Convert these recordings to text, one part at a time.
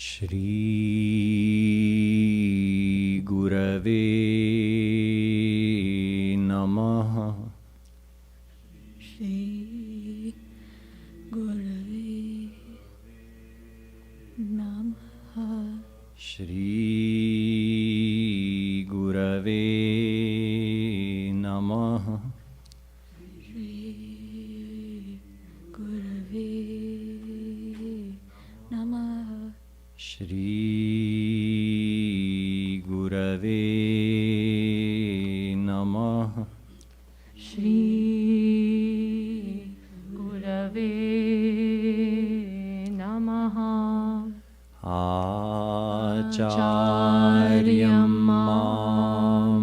श्री गुरवे नमः। श्री गुरवे नमः। श्री गुरवे नमः। श्री गुरवे नमः। श्री गुरवे नमः। श्री गुरवे नमः। आचार्यं मां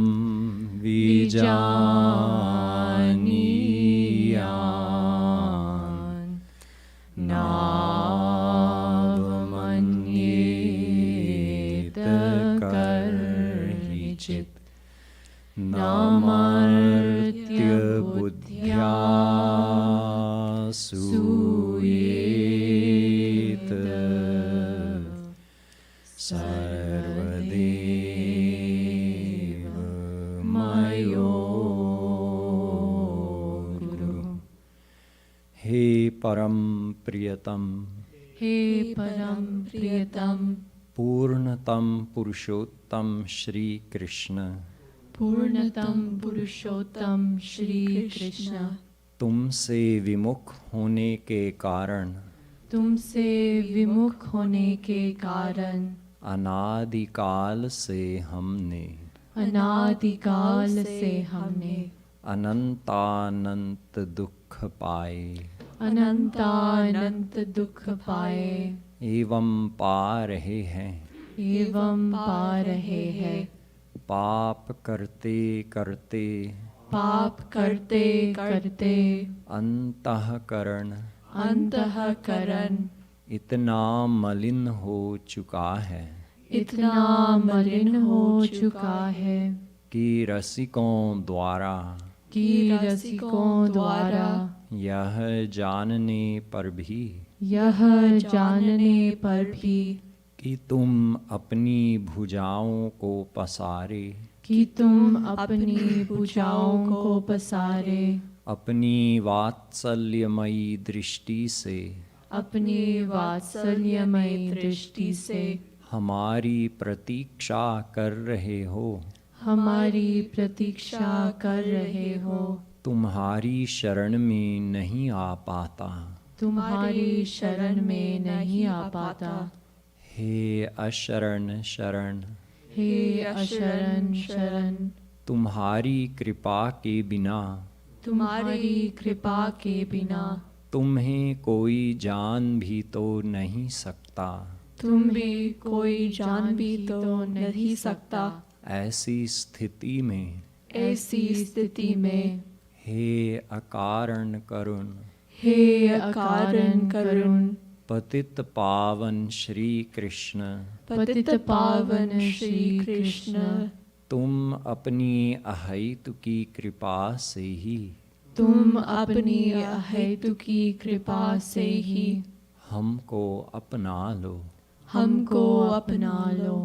विजानीयान् नावमन्येत कर्हिचित् नमर्त्यबुद्ध्या सूयेत सर्वदेव मयो गुरु। हे परम प्रियतम, हे परम प्रियतम, पूर्णतम पुरुषोत्तम श्री कृष्ण, पूर्णतम पुरुषोत्तम श्री कृष्ण, तुमसे विमुख होने के कारण, तुमसे विमुख होने के कारण अनादिकाल से हमने, अनादिकाल से हमने अनंतानंत दुख पाए, अनंतानंत दुख पाए एवं पा रहे हैं, एवं पा रहे हैं। पाप करते करते, पाप करते करते अंतःकरण अंतःकरण इतना मलिन हो चुका है इतना मलिन हो चुका है कि रसिकों द्वारा कि रसिकों द्वारा यह जानने पर भी, यह जानने पर भी कि तुम अपनी भुजाओं को पसारे, कि तुम अपनी भुजाओं को पसारे, अपनी वात्सल्यमयी दृष्टि से, अपनी वात्सल्यमयी दृष्टि से हमारी प्रतीक्षा कर रहे हो, हमारी प्रतीक्षा कर रहे हो। तुम्हारी शरण में नहीं आ पाता, तुम्हारी शरण में नहीं आ पाता। हे अशरण शरण, हे अशरण शरण, तुम्हारी कृपा के बिना, तुम्हारी कृपा के बिना तुम्हें कोई जान भी तो नहीं सकता, तुम भी कोई जान भी तो नहीं सकता। ऐसी स्थिति में, ऐसी स्थिति में हे अकारण करुण, हे अकारण करुण, पतित पावन श्री कृष्ण, पतित पावन श्री कृष्ण, तुम अपनी अहेतुकी कृपा से ही, तुम अपनी अहेतुकी कृपा से ही हमको अपना लो, हमको अपना लो।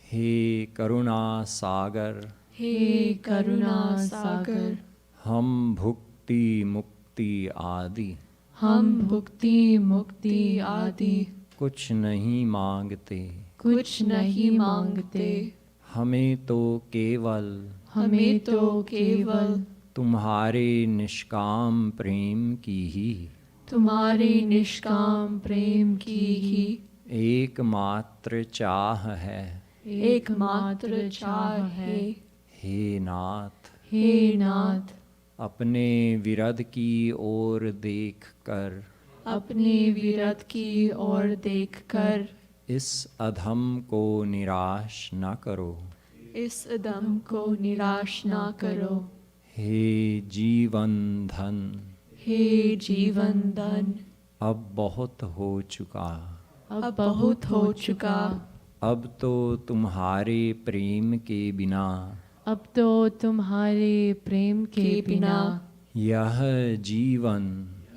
हे करुणा सागर, हे करुणा सागर, हम भुक्ति मुक्ति आदि, हम भुक्ति मुक्ति आदि कुछ नहीं मांगते, कुछ नहीं मांगते। हमें तो केवल, हमें तो केवल तुम्हारे निष्काम प्रेम की ही, तुम्हारे निष्काम प्रेम की ही एकमात्र चाह है, एकमात्र चाह है। हे नाथ, हे नाथ, अपने विरध की ओर देखकर, अपने विरत की ओर देखकर इस अधम को निराश न करो, इस दम को निराश ना करो। हे जीवन धन, हे जीवन धन, अब बहुत हो चुका, अब बहुत हो चुका। अब तो तुम्हारे प्रेम के बिना, अब तो तुम्हारे प्रेम के बिना यह जीवन,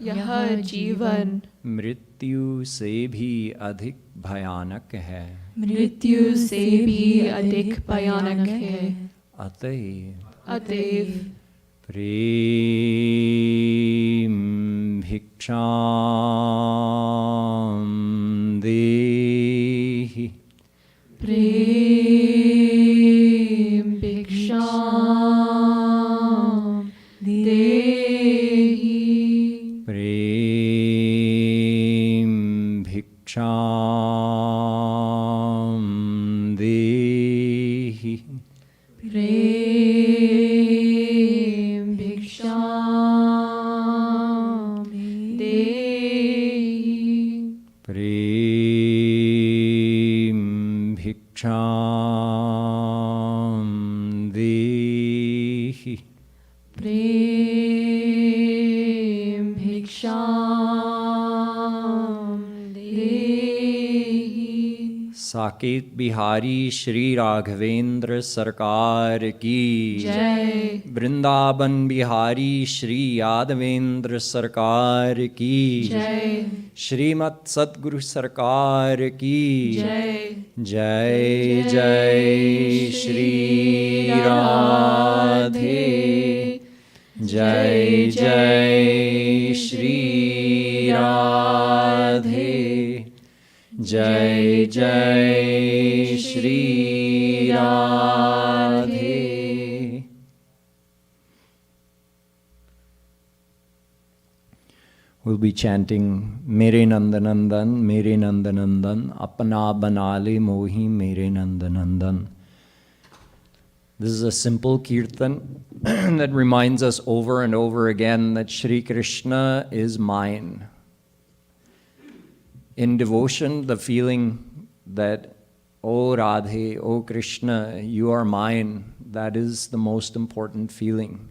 यह जीवन मृत्यु से भी अधिक भयानक है। मृत्यु से भी अधिक भयानक है। अतएव प्रेम भिक्षाम देहि। प्रेम भिक्षाम देहि। प्रेम भिक्षाम देहि। प्रेम भिक्षाम देहि। प्रेम भिक्षाम देहि। प्रेम भिक्षाम देहि। साकेत बिहारी श्री राघवेंद्र सरकार की जय। वृंदावन बिहारी श्री यादवेंद्र सरकार की जय। श्रीमत् सद्गुरु सरकार की जय। जय जय श्री राधे। जय जय श्री राधे। जय जय Shri Radhe. We'll be chanting Mere Nanda Nandan, Mere Nanda Nandan, Apna Banale Mohi Mere Nanda Nandan. This is a simple kirtan that reminds us over and over again that Shri Krishna is mine. In devotion, the feeling that, oh Radhe, oh Krishna, you are mine, that is the most important feeling.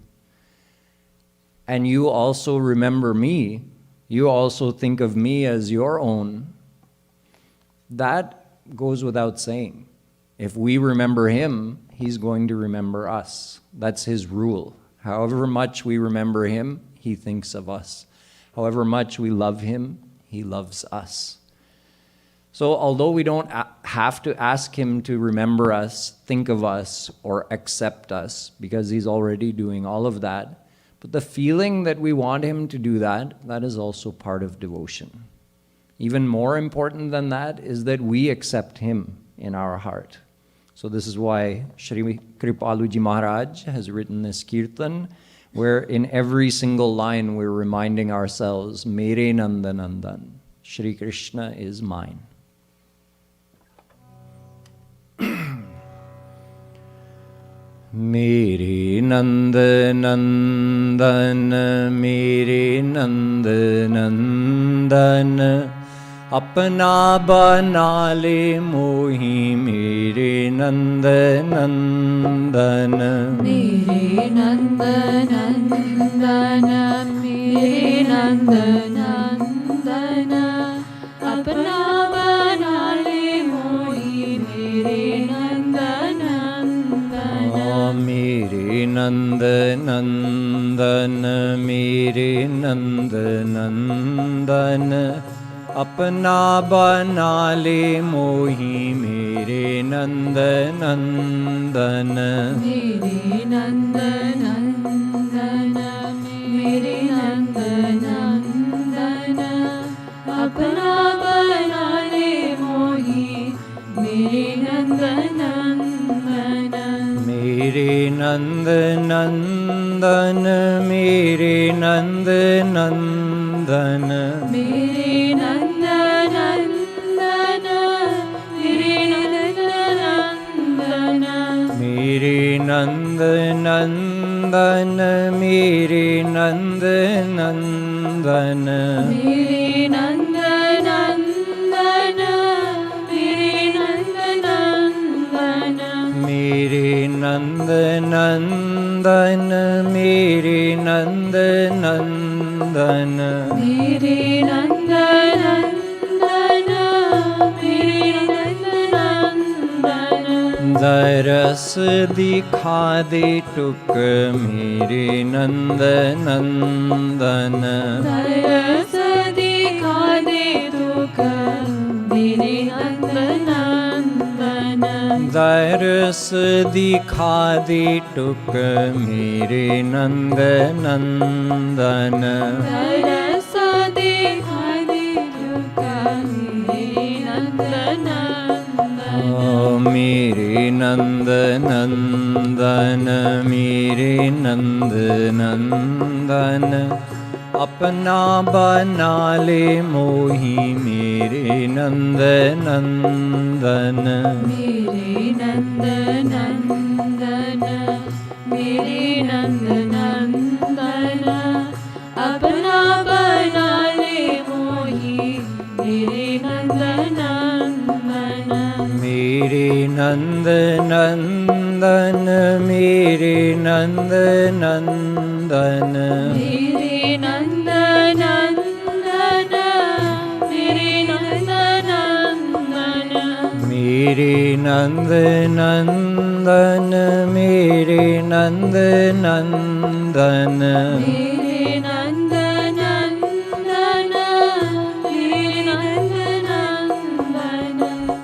And you also remember me, you also think of me as your own. That goes without saying. If we remember him, he's going to remember us. That's his rule. However much we remember him, he thinks of us. However much we love him, he loves us. So although we don't have to ask him to remember us, think of us, or accept us, because he's already doing all of that, but the feeling that we want him to do that, that is also part of devotion. Even more important than that is that we accept him in our heart. So this is why Shree Kripalu Ji Maharaj has written this kirtan, where in every single line we're reminding ourselves, Mere Nanda Nandan, Shri Krishna is mine. Mere Nanda Nandan, Mere Nanda Nandan, Apna Banale Mohi Mere Nanda Nandan. Mere Nanda Nandan, Mere Nanda Nandan, Apna Banale Mohi Mere Nanda Nandan. Mere Nanda Nandan, Mere Nanda Nandan, Apna Banale Mohi Mere Nanda Nandan. Mere Nanda Nandan, Mere Nanda Nandan, Apna Banale Mohi Mere Nanda Nandan. Mere Nanda Nandan, Mere Nanda Nandan, Mere Nanda Nandan, Mere Nanda Nandan, Mere Nanda Nandan, Mere Nanda Nandan, Mere Nanda Nandan, Mere Nanda Nandan, Mere Nanda Nandan, Mere Nanda Nandan, दरस दिखा दे टुक मेरे नंद नंदन, दरस दिखा दे टुक मेरे नंद नंदन, दरस दिखा दे टुक मेरे नंद नंदन, दरस दिखा दे टुक मेरे नंद नंदन, मेरे नंद नंदन, मेरे नंद नंदन, अपना बना ले मोही मेरे नंद नंदन, मेरे नंद नंदन, मेरे नंद नंदन, अपना बना ले मोही मेरे नंद नंदन, मेरे नंद नंदन, मेरे नंद नंदन, मेरे नंद नंदन, मेरे नंद नंदन, मेरे नंद नंदन, मेरे नंद नंदन, मेरे नंद नंदन, मेरे नंद नंदन,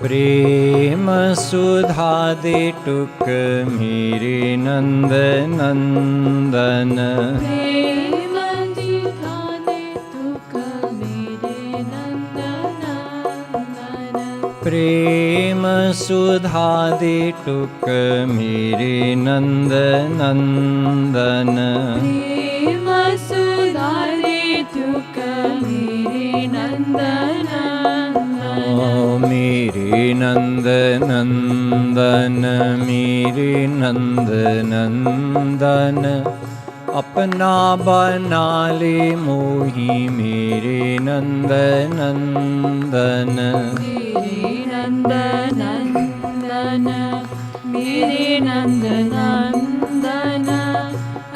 प्रेम सुधा दे टुक मेरे नंद नंदन, प्रेम दिखा दे टुक मेरे नंद नंदन, प्रेम सुधा दे टुक मेरे नंद नंदन, प्रेम सुधा दे टुक मेरे नंद नंदन, मेरे नंद नंदन, मेरे नंद नंदन, अपना बना ले मोही मेरे नंद नंदन, मेरे नंद नंदन, मेरे नंद नंदन,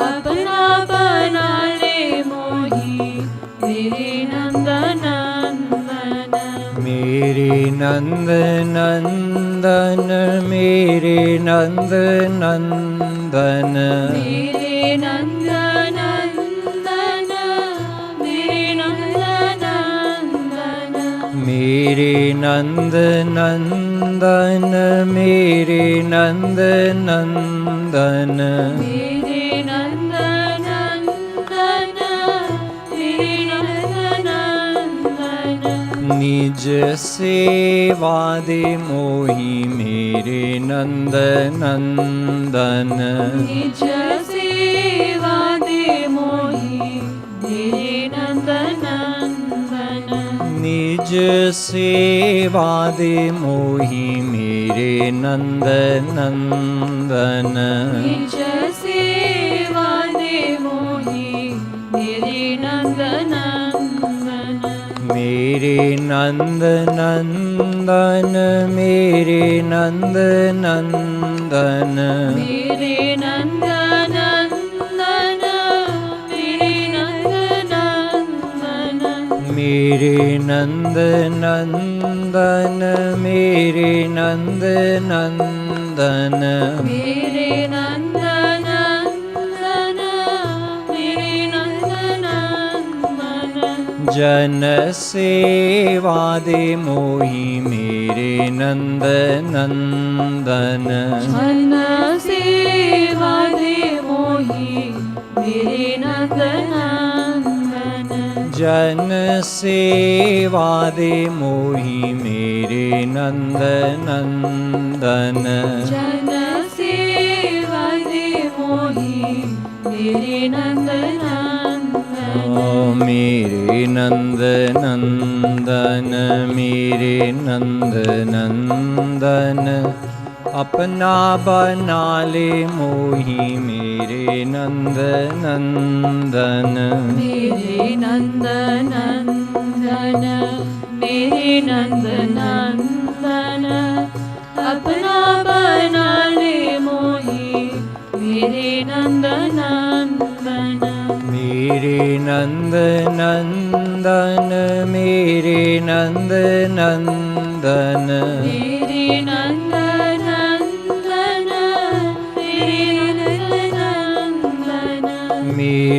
अपना बना ले मोही मेरे नंद नंदन, मेरे नंद नंदन, मेरे नंद नंदन, मेरे नंद नंदन, मेरे नंद नंदन, मेरे नंद नंदन, मेरे नंद नंदन, मेरे नंद नंदन, मेरे नंद नंदन, निज सेवा दे मोही मेरे नंद नंदन, निज सेवा दे मोही मेरे नंद नंदन, निज सेवा दे मोही मेरे नंद नंदन, निज सेवा दे मोही मेरे नंद नंदन, मेरे नंद नंदन, मेरे नंद नंदन, मेरे नंद नंदन, मेरे नंद नंदन, मेरे नंद नंदन, मेरे नंद नंदन, मेरे नंद नंदन, मेरे नंद नंदन, जन सेवा दे मोही मेरे नंद नंदन, जन सेवा दे मोही मेरे नंद नंदन, जन सेवा दे मोही मेरे नंद नंदन, जन सेवा दे मोही मेरे नंद नंदन, मेरे नंद नंदन, मेरे नंद नंदन, अपना बना ले मोही मेरे नंद नंदन, मेरे नंद नंदन, मेरे नंद नंदन, अपना बना ले मोही मेरे नंद नंदन, मेरे नंद नंदन, मेरे नंद नंदन, मेरे नंद नंदन,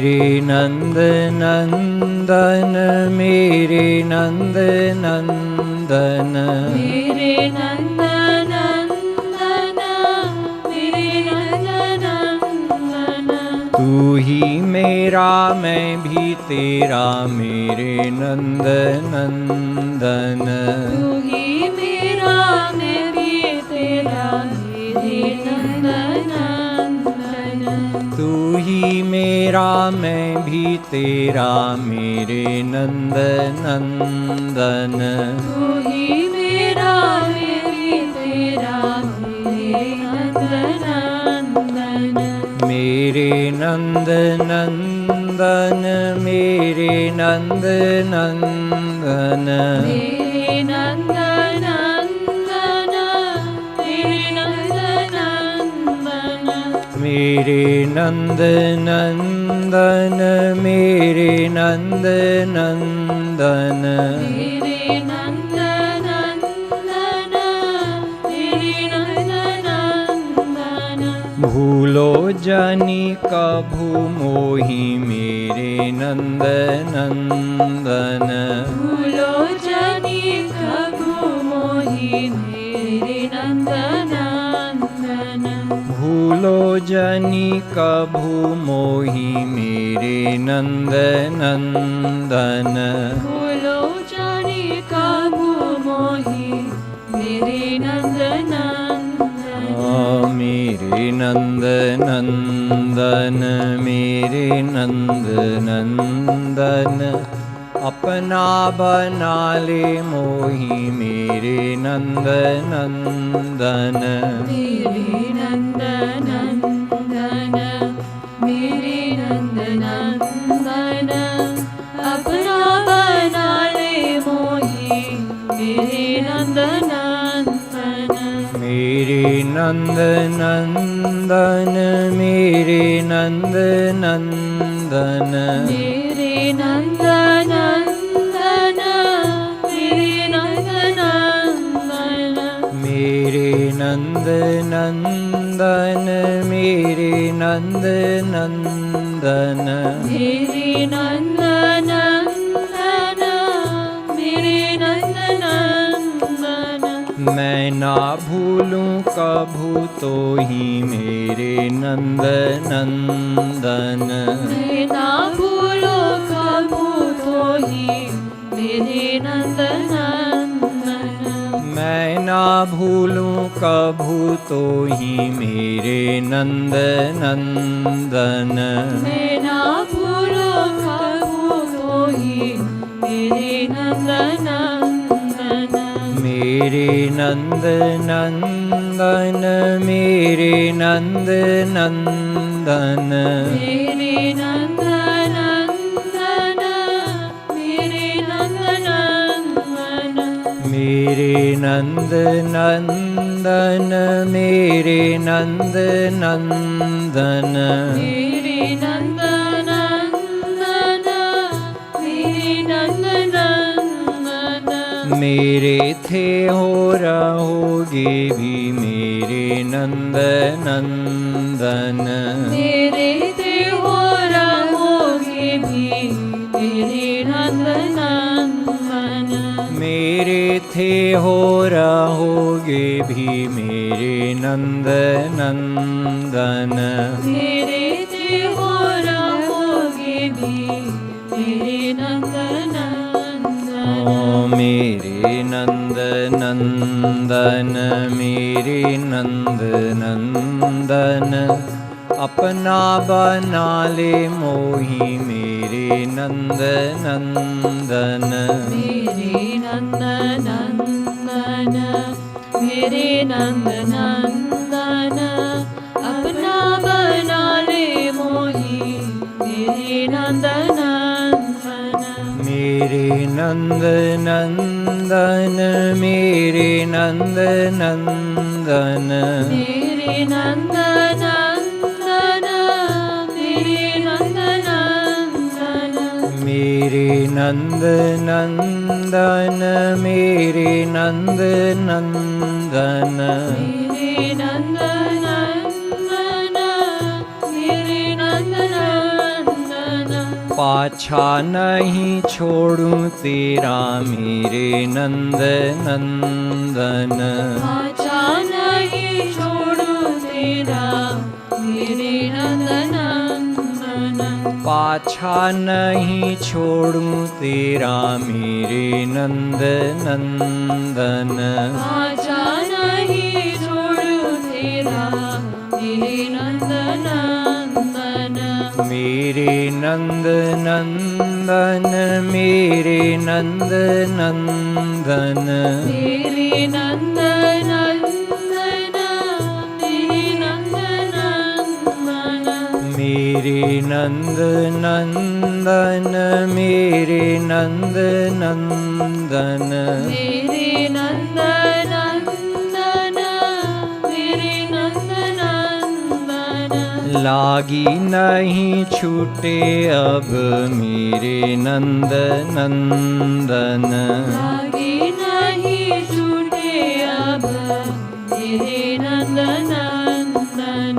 मेरे नंद नंदन, मेरे नंद नंदन, मेरे नंद नंदन, मेरे नंद नंदन। तू ही मेरा मैं भी तेरा, मेरे नंद नंदन। तू ही मेरा मैं भी तेरा, मेरे नंद नंदन। तू ही मेरा मैं भी तेरा, मेरे नंद नंदन। तू ही मेरा मैं भी तेरा, मेरे नंद नंदन। मेरे नंद नंदन, मेरे नंद नंदन, मेरे नंद नंदन, मेरे नंद नंदन। मेरे नंद नंदन, मेरे नंद नंदन। मेरे नंद नंदन, मेरे नंद नंदन। भूलो जानी कभू मोही, मेरे नंद नंदन। भूलो जानी कभू मोही, मेरे नंद नंदन। भूलो जानी कभू मोही, मेरे नंद नंदन। भूलो जानी कभू मोही, मेरे नंद नंदन। मेरे नंद नंदन, मेरे नंद नंदन। अपना बना ले मोही, मेरे नंद नंदन। मेरे नंद नंदन, मेरे नंद नंदन। अपना बना ले मोही, मेरे नंद नंदन। मेरे नंद नंदन, मेरे नंद नंदन। मेरे नंद नंदन, मेरे नंद नंदन। मेरे नंद नंदन, मेरे नंद नंदन। मेरे नंद नंदन, मेरे नंद नंदन। मैं ना भूलूं कभू तो ही, मेरे नंद नंदन। मैं ना भूलो कभू तो ही, मेरे नंद नंदन। मैं ना भूलूं कभू तो ही, मेरे नंद नंदन। मैं ना भूलो कभू तो ही, मेरे नंद नंदन। मेरे नंद नंदन, मेरे नंद नंदन। मेरे नंद नंदन, मेरे नंद नंदन। मेरे नंद नंदन, मेरे नंद नंदन। मेरे नंद नंदन, मेरे नंद नंदन। मेरे थे हो रहोगे भी, मेरे नंद नंदन। मेरे ते हो रहोगे भी, मेरे नंद नंदन। मेरे थे हो रहोगे भी, मेरे नंद नंदन। मेरे ते हो रहोगे भी, मेरे नंद नंदन। मेरे नंद नंदन, मेरे नंद नंदन। अपना बना ले मोही, मेरे नंद नंदन। मेरे नंद नंदन, मेरे नंद नंदन। अपना बना ले मोही, मेरे नंद नंदन। मेरे नंद नंदन, मेरे नंद नंदन। मेरे नंद नंदन, मेरे नंद नंदन। मेरे नंद नंदन, मेरे नंद नंदन। मेरे नंद नंदन, मेरे नंद नंदन। पाछा नहीं छोड़ूं तेरा मेरे नंद नंदन। पाछा नहीं छोड़ूं तेरा मेरे नंद नंदन। पाछा नहीं छोड़ूं तेरा मेरे नंद नंदन। पाछा नहीं छोड़ूं तेरा मेरे नंद नंदन। मेरे नंद नंदन मेरे नंद नंदन। मेरे नंद नंदन मेरे नंद नंदन। मेरे नंद नंदन मेरे नंद नंदन। मेरे नंद नंदन मेरे नंद नंदन। लागी नहीं छूटे अब मेरे नंद नंदन। लागी नहीं छूटे अब मेरे नंद नंदन।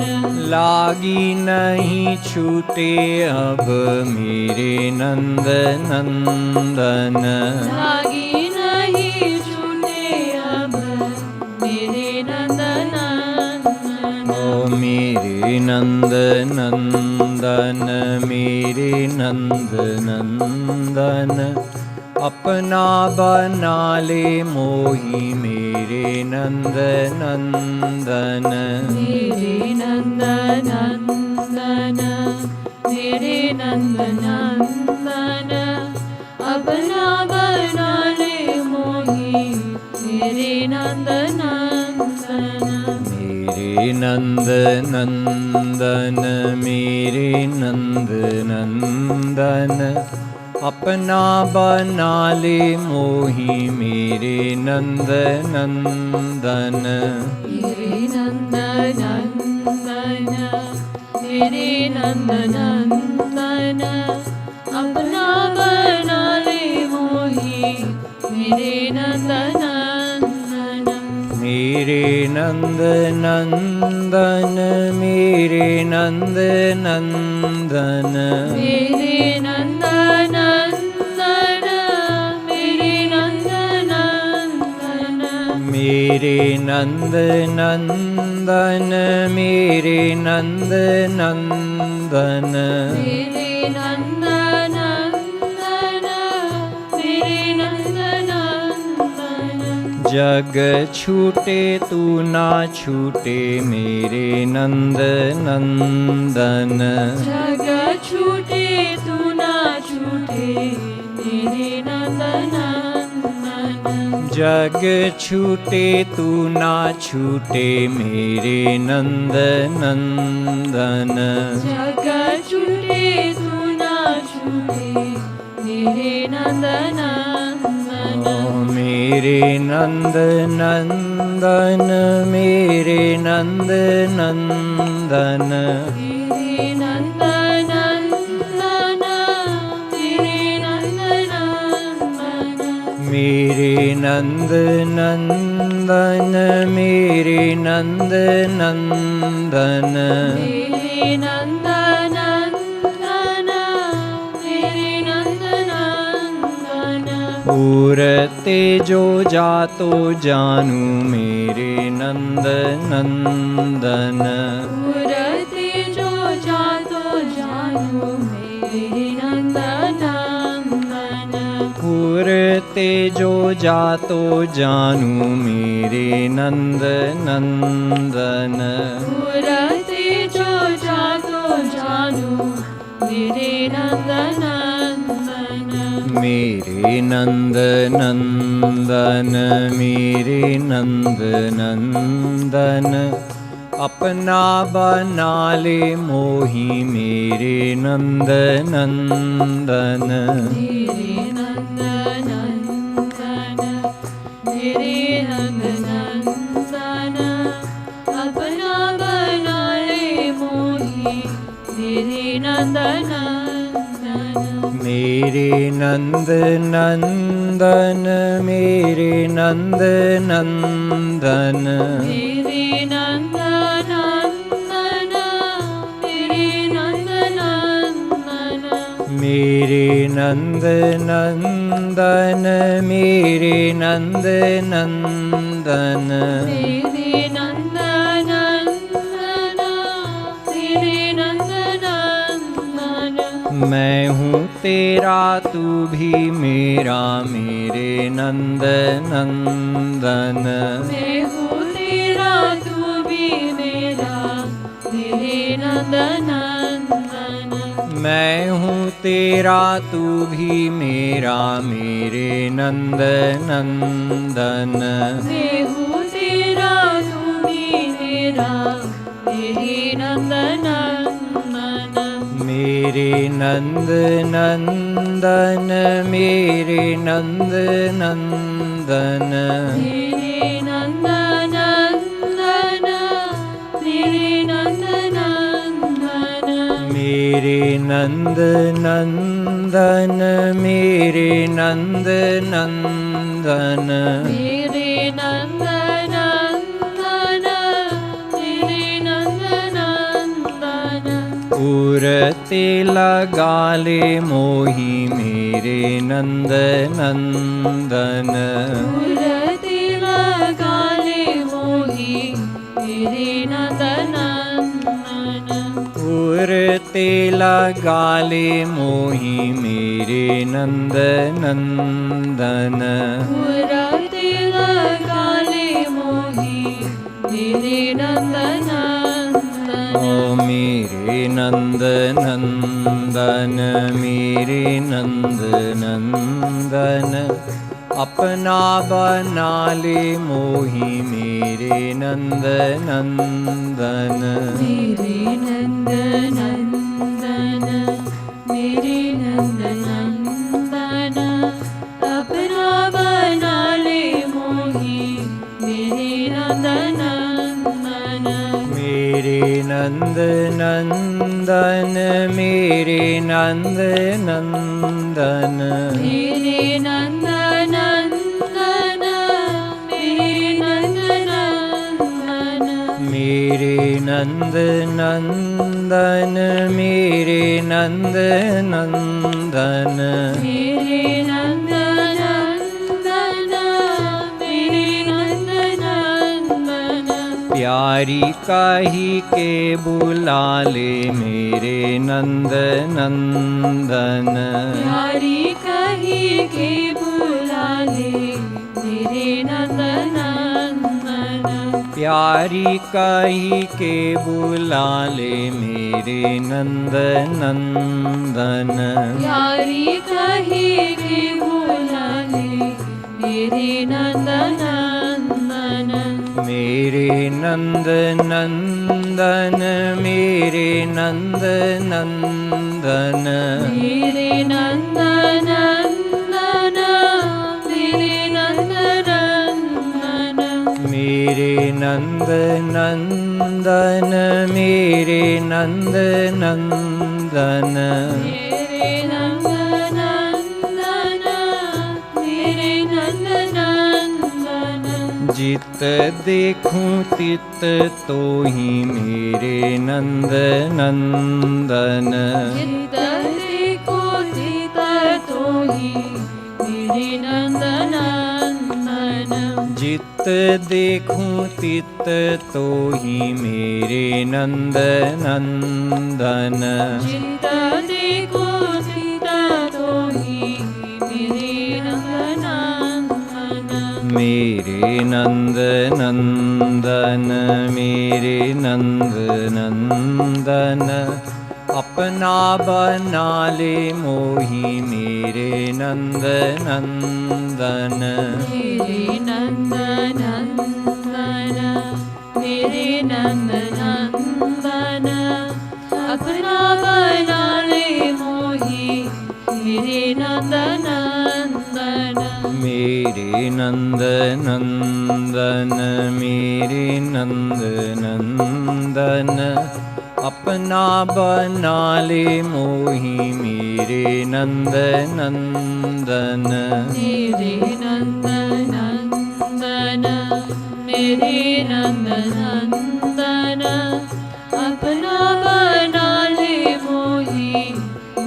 लागी नहीं छूटे अब मेरे नंद नंदन। लागी नहीं छूटे अब मेरे नंद नंदन। ओ मेरे नंद नंदन मेरे नंद नंदन। अपना बना ले मोही मेरे नंद नंदन। मेरे नंद नंदन मेरे नंद नंदन। अपना बना ले मोही मेरे नंद नंदन। मेरे नंद नंदन मेरे नंद नंदन। अपना बना ले मोही मेरे नंद नंदन। मेरे नंद नंदन मेरे नंद नंदन। अपना बना ले मोही मेरे नंद नंदन। मेरे नंद नंदन मेरे नंद नंदन। मेरे नंद नंदन मेरे नंद नंदन। मेरे नंद नंदन मेरे नंद नंदन। मेरे नंद नंदन मेरे नंद नंदन। जग छूटे तू ना छूटे मेरे नंद नंदन। जग छूटे तू ना छूटे मेरे नंद नंदन। जग छूटे तू ना छूटे मेरे नंद नंदन। जग छूटे तू ना छूटे मेरे नंद नंदन। मेरे नंद नंदन मेरे नंद नंदन। मेरे नंद नंदन मेरे नंद नंदन। मेरे नंद नंदन मेरे नंद नंदन। मेरे नंद नंदन मेरे नंद नंदन। पूरते जो जातो जानू मेरे नंद नंदन। पूरते जो जातो जानू मेरे नंद नंदन। पूरते जो जातो जानू मेरे नंद नंदन। पूरते जो जातो जानू मेरे नंद नंदन। मेरे नंद नंदन मेरे नंद नंदन। अपना बना ले मोही मेरे नंद नंदन। मेरे नंद नंदन मेरे नंद नंदन। अपना बना ले मोही मेरे नंद नंदन। मेरे नंद नंदन मेरे नंद नंदन। मेरे नंद नंदन मेरे नंद नंदन। मेरे नंद नंदन मेरे नंद नंदन मेरे नंद नंदन मेरे नंद नंदन मैं हूँ तेरा तू भी मेरा मेरे नंद नंदन मैं हूँ तेरा तू भी मेरा मेरे नंद नंदन मैं हूँ तेरा तू भी मेरा मेरे नंद नंदन मैं हूँ तेरा तू भी मेरा मेरे नंद नंदन मेरे नंद नंदन मेरे नंद नंदन मेरे नंद नंदन मेरे नंद नंदन मेरे नंद नंदन मेरे नंद नंदन मेरे नंद नंदन मेरे नंद नंदन उरते लगा ले मोही मेरे नंद नंदन उरते लगा ले मोही मेरे नंद नंदन उरते लगा ले मोही मेरे नंद नंदन उरते लगा ले मोही मेरे नंद नंदन ओ मेरे नंद नंदन मेरे नंद नंदन अपना बना ले मोही मेरे नंद नंदन मेरे नंद नंदन मेरे नंद नंदन अपना बना ले मोही मेरे नंद नंदन मेरे नंद नंदन मेरे नंद नंदन मेरे नंद नंदन मेरे नंद नंदन मेरे नंद नंदन मेरे नंद नंदन मेरे नंद नंदन मेरे नंद नंदन प्यारी काही के बुला ले मेरे नंद नंदन प्यारी कही के बुला ले मेरे नंद नंदन प्यारी काही के बुला ले मेरे नंद नंदन प्यारी कही के बुला ले मेरे नंद नंदन मेरे नंद नंदन मेरे नंद नंदन मेरे नंद नंदन मेरे नंद नंदन मेरे नंद नंदन मेरे नंद नंदन मेरे नंद नंदन मेरे नंद नंदन जित देखूं तित तो ही मेरे नंद नंदन चित्त देखो चित्त तो ही मेरे नंद नंदन जित देखूं तित तो ही मेरे नंद नंदन चित्त देखो चित्त तो ही मेरे नंद नंदन मेरे नंद नंदन मेरे नंद नंदन अपना बना ले मोही मेरे नंद नंदन मेरे नंद नंदन मेरे नंद नंदन अपना बना ले मोही मेरे नंद नंदन मेरे नंद नंदन मेरे नंद नंदन अपना बना ले मोही मेरे नंद नंदन मेरे नंद नंदन मेरे नंद नंदन अपना बना ले मोही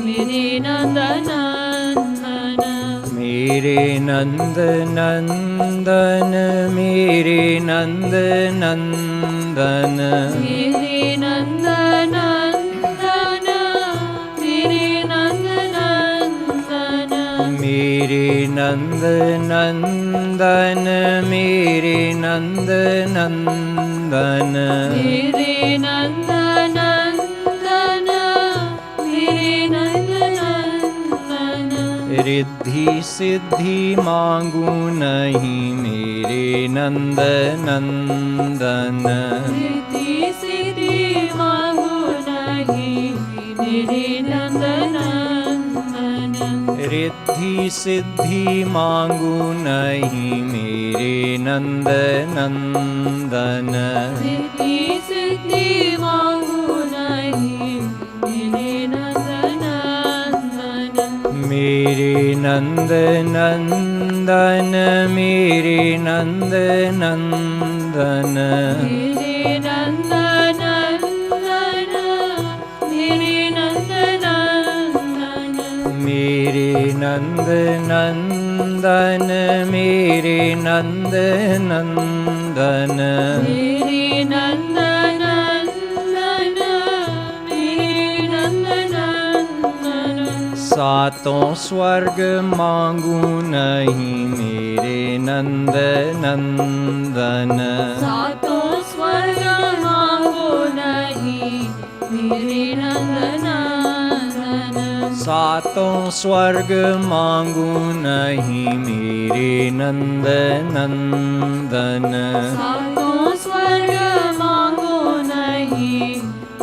मेरे नंद नंद नंदन मेरे नंद नंदन मेरे नंद नंदन मेरे नंद नंदन मेरे नंद नंदन मेरे नंद नंदन मेरे नंद नंदन मेरे नंद नंदन रिद्धि सिद्धि मांगू नहीं मेरे नंद नंदन रिद्धि सिद्धि मांगू नहीं मेरे नंद नंदन रिद्धि सिद्धि मांगू नहीं मेरे नंद नंदन रिद्धि सिद्धि मांगू नहीं मेरे नंद नंदन मेरे नंद नंदन मेरे नंद नंदन मेरे नंद नंदन मेरे नंद नंदन मेरे नंद नंदन मेरे नंद नंदन मेरे नंद नंदन मेरे नंद नंदन सातों स्वर्ग मांगू नहीं मेरे नंद नंदन सातों स्वर्ग मांगो नहीं मेरे नंद नंदन सातों स्वर्ग मांगू नहीं मेरे नंद नंदन सातों स्वर्ग मांगो नहीं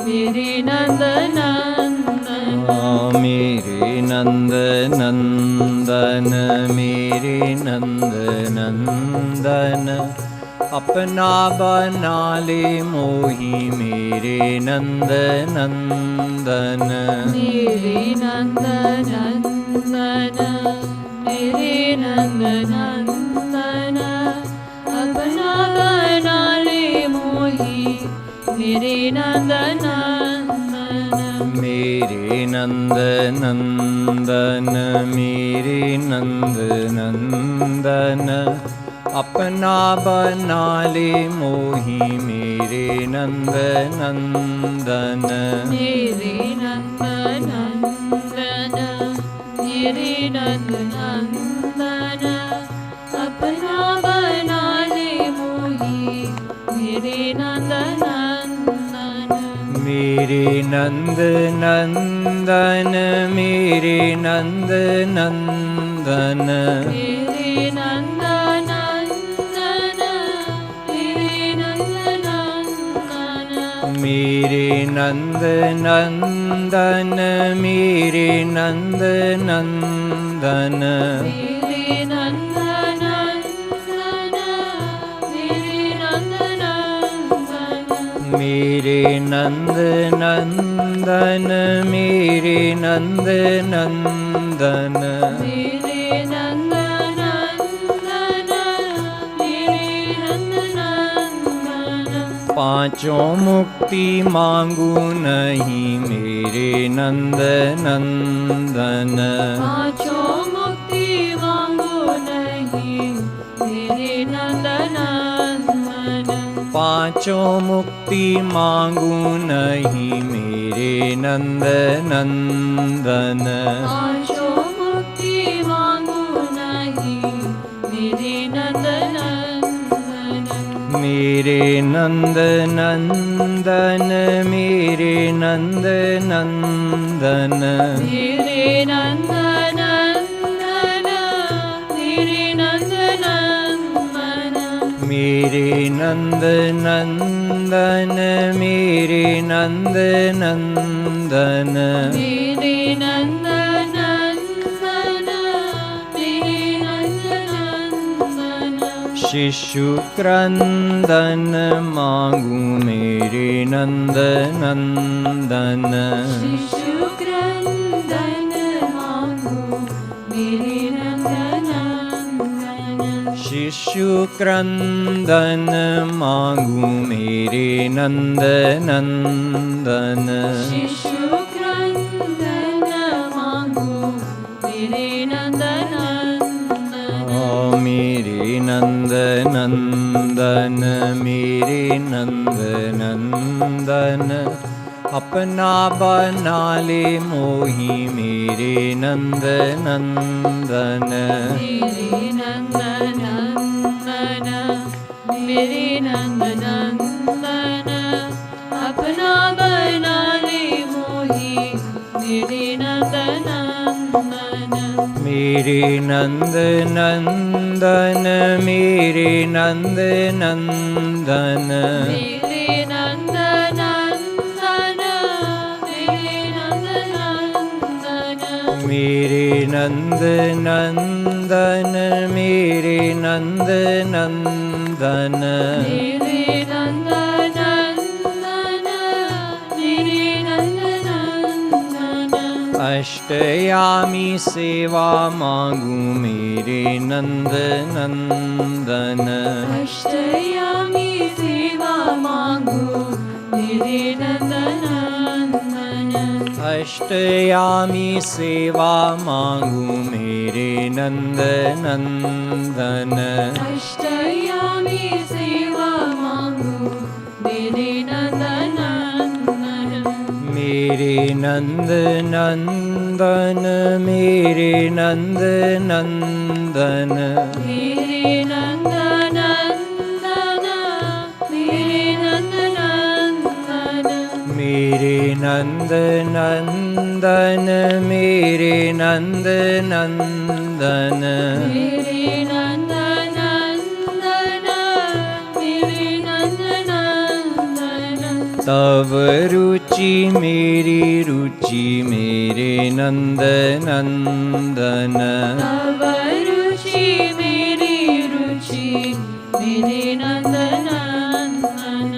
मेरे नंद नंदन मेरे नंद नंदन मेरे नंद नंदन अपना बना ले मोही मेरे नंद नंदन मेरे नंद नंदन मेरे नंद नंदन अपना बना ले मोही मेरे नंद नंदन मेरे नंद नंदन मेरे नंद नंदन अपना बना ले मोही मेरे नंद नंदन मेरे नंद नंदन मेरे नंद नंदन अपना बना ले मोही मेरे नंद नंदन मेरे नंद नंदन मेरे नंद नंदन मेरे नंद नंदन मेरे नंद नंदन मेरे नंद नंदन मेरे नंद नंदन मेरे नंद नंदन मेरे नंद नंदन मेरे नंद नंदन मेरे नंद नंदन मेरे नंद नंदन मेरे नंद नंदन पांचों मुक्ति मांगू नहीं मेरे नंद नंदन पांचों मुक्ति मांगो नहीं मेरे नंद नंदन पांचों मुक्ति मांगू नहीं मेरे नंद नंदन पांचों मुक्ति मांगो नहीं मेरे नंद नंदन मेरे नंद नंदन मेरे नंद नंदन मेरे नंद नंदन मेरे नंद नंदन मेरे नंद नंदन मेरे नंद नंदन मेरे नंद नंदन मेरे नंद नंदन शिशु क्रंदन मांगू मेरे नंद नंदन शिशु क्रंदन मांगो मेरे नंद नंदन शिशु क्रंदन मांगू मेरे नंद नंदन शिशु क्रंदन मांगो मेरे नंद नंदन नंद नंदन मेरे नंद नंदन अपना बना ले मोही मेरे नंद नंदन मेरे नंद नंदन मेरे नंद नंदन अपना बना ले मोही मेरे नंद नंदन मेरे नंद नंदन मेरे नंद नंदन मेरे नंद नंदन मेरे नंद नंदन मेरे नंद नंदन मेरे नंद नंदन मेरे नंद नंदन मेरे नंद नंदन अष्टयामी सेवा मांगू मेरे नंद नंदन अष्टयामी सेवा मांगू मेरे नंद नंदन अष्टयामी सेवा मांगू मेरे नंद नंदन अष्टयामी सेवा मांगू मेरे नंद नंदन मेरे नंद नंदन मेरे नंद नंदन मेरे नंद नंदन मेरे नंद नंदन मेरे नंद नंदन मेरे नंद नंदन मेरे नंद नंदन मेरे नंद नंदन तव रुचि मेरी रुचि मेरे नंद नंदन तव रुचि मेरी रुचि मेरे नंद नंदन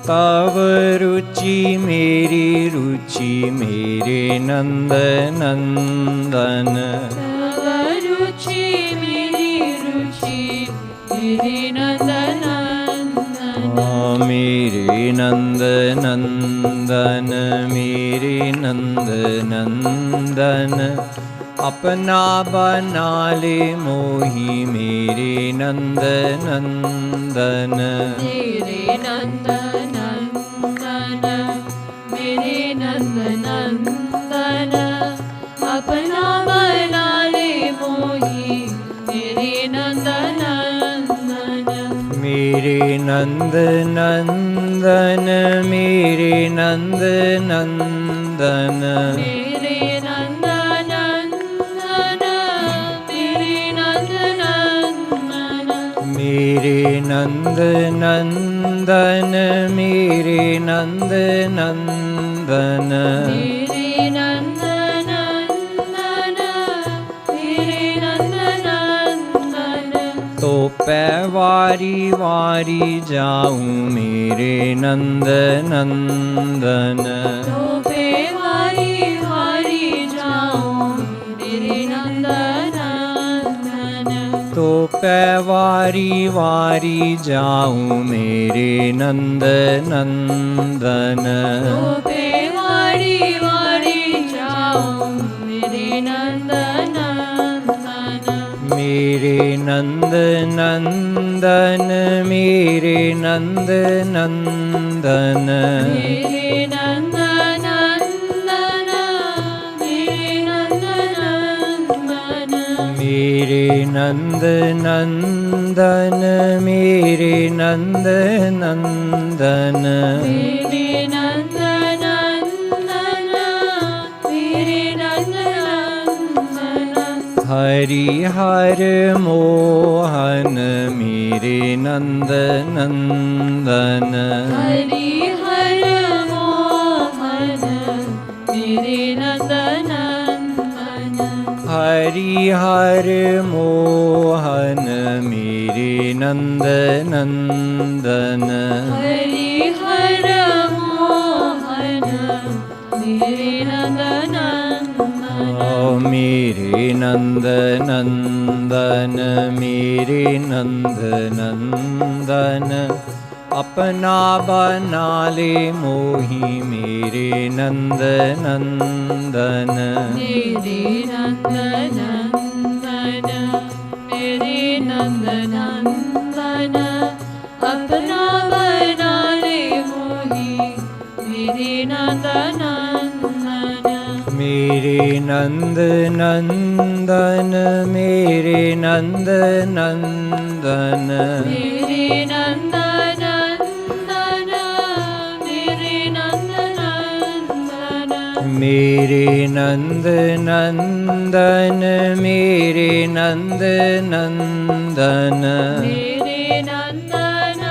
तव रुचि मेरी रुचि मेरे नंद नंदन तव रुचि मेरी रुचि मेरे नंद नंदन मेरे नंद नंदन मेरे नंद नंदन अपना बना ले मोही मेरे नंद नंदन मेरे नंद नंदन मेरे नंद नंदन अपना बना ले मोही मेरे नंद नंदन मेरे नंद नंदन मेरे नंद नंदन मेरे नंद नंदन मेरे नंद नंदन मेरे नंद नंदन मेरे नंद नंदन मेरे नंद नंदन मेरे नंद नंदन तो पैवारी वारी जाऊं मेरे नंद नंदन तो वारी वारी जाऊं मेरे नंद नंदन तो पैवारी वारी जाऊं मेरे नंद नंदन तो वारी वारी जाऊं मेरे नंद नंदन मेरे नंद नंदन मेरे नंद नंदन मेरे नंद नंदन मेरे नंद नंदन मेरे नंद नंदन मेरे नंद नंदन मेरे नंद नंदन मेरे नंद नंदन हरि हर मोहन मेरे नंद नंदन हरि हर मोहन मेरे नंद नंदन हरि हर मोहन मेरे नंद नंदन हरि हर मोहन मेरे नंद नंदन मेरे नंद नंदन मेरे नंद नंदन अपना बना ले मोही मेरे नंद नंदन मेरे नंद नंदन मेरे नंद नंदन अपना बना ले मोही मेरे नंद नंदन। मेरे नंद नंदन मेरे नंद नंदन। मेरे नंद नंदन मेरे नंद नंदन। मेरे नंद नंदन मेरे नंद नंदन। मेरे नंद नंदन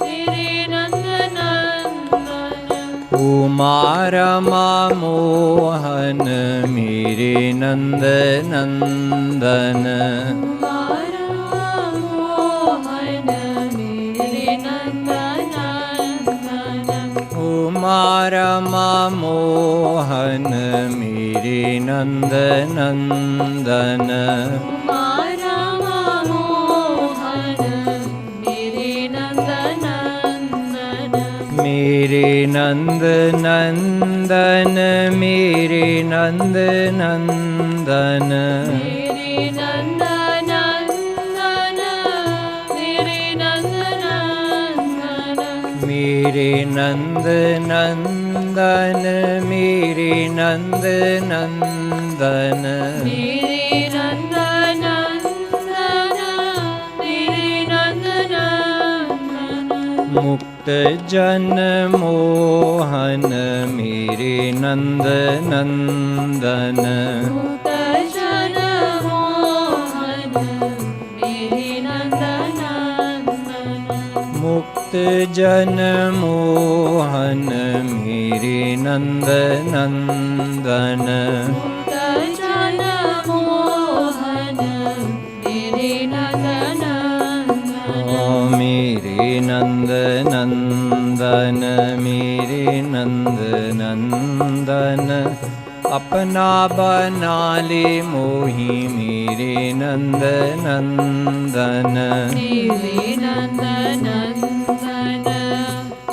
मेरे नंद नंदन। उमा रमा मोहन मेरे नंद नंदन। मोहन मेरे नंद नंदन। उमा रमा मोहन मेरे नंद नंदन। मोहन मेरे नंद नंदन। मेरे नंद नंदन मेरे नंद नंदन। मेरे नंद नंदन मेरे नंद नंदन। मेरे नंद नंदन मेरे नंद नंदन। मेरे नंद नंदन मेरे नंद नंदन। मुक्त जन मोहन मेरे नंद नंदन। मुक्त जन मोहन मेरे नंद नंदन। मुक्त जन मोहन मेरे नंद नंदन। मुक्त जन मोहन मेरे नंद नंदन। मेरे नंद नंदन मेरे नंद नंदन। अपना बना ले मोही मेरे नंद नंदन। मेरे नंद नंदन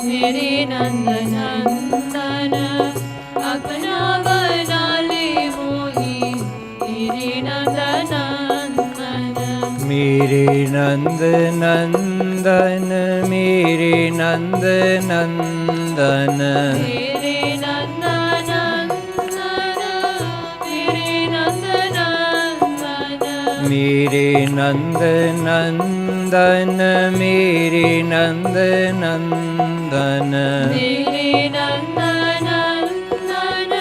मेरे नंद नंदन। अपना बना ले मोही मेरे नंद नंदन। मेरे नंद नंदन मेरे नंद नंदन। मेरे नंद नंदन मेरे नंद नंदन। मेरे नंद नंदन मेरे नंद नंदन। मेरे नंद नंदन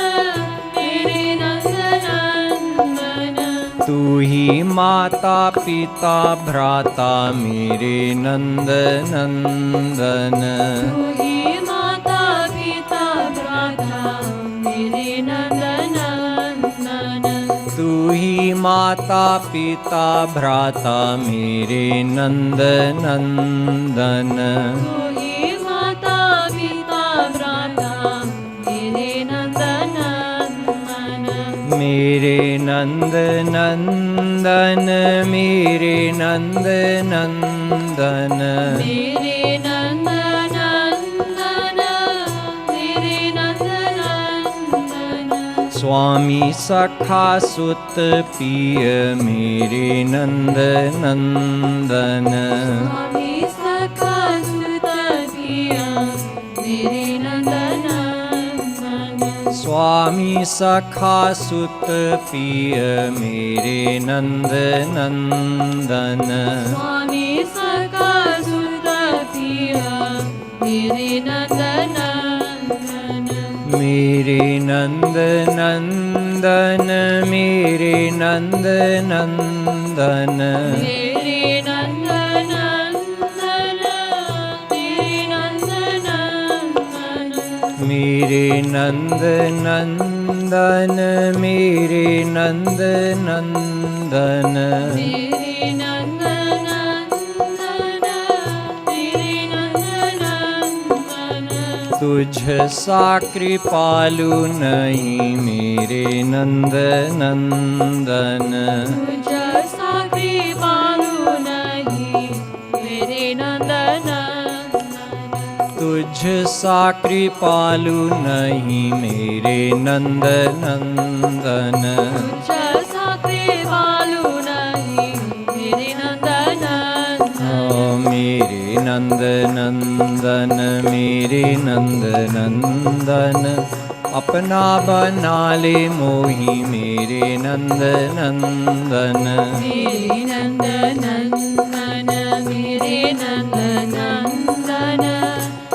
मेरे नंद नंदन। तू ही माता पिता भ्राता मेरे नंद नंदन। तू ही माता पिता भ्राता मेरे नंद नंदन। तू ही माता पिता भ्राता मेरे नंद नंदन। तू ही माता पिता भ्राता मेरे नंद नंदन। मेरे नंद नंदन मेरे नंद नंदन। मेरे नंद नंदन मेरे नंद नंदन। स्वामी सखा सुत पिय मेरे नंद नंदन। स्वामी सखा सुत पिया मेरे नंद नंदन। स्वामी सखा सुत पिय मेरे नंद नंदन। स्वामी सखा सुत पिया मेरे नंद नंदन। मेरे नंद नंदन मेरे नंद नंदन। मेरे नंद नंदन मेरे नंद नंदन। मेरे नंद नंदन मेरे नंद नंदन। मेरे नंद नंदन मेरे नंद नंदन। तुझ सा कृपालु नहीं मेरे नंद नंदन। तुझ सा कृपालु नहीं मेरे नंद नंदन। तुझ सा कृपालु नहीं मेरे नंद नंदन। तुझ सा कृपालु नहीं मेरे नंद नंदन। नंद नंदन मेरे नंद नंदन, अपना बना ले मोही मेरे नंद नंदन। मेरे नंद नंदन मेरे नंद नंदन,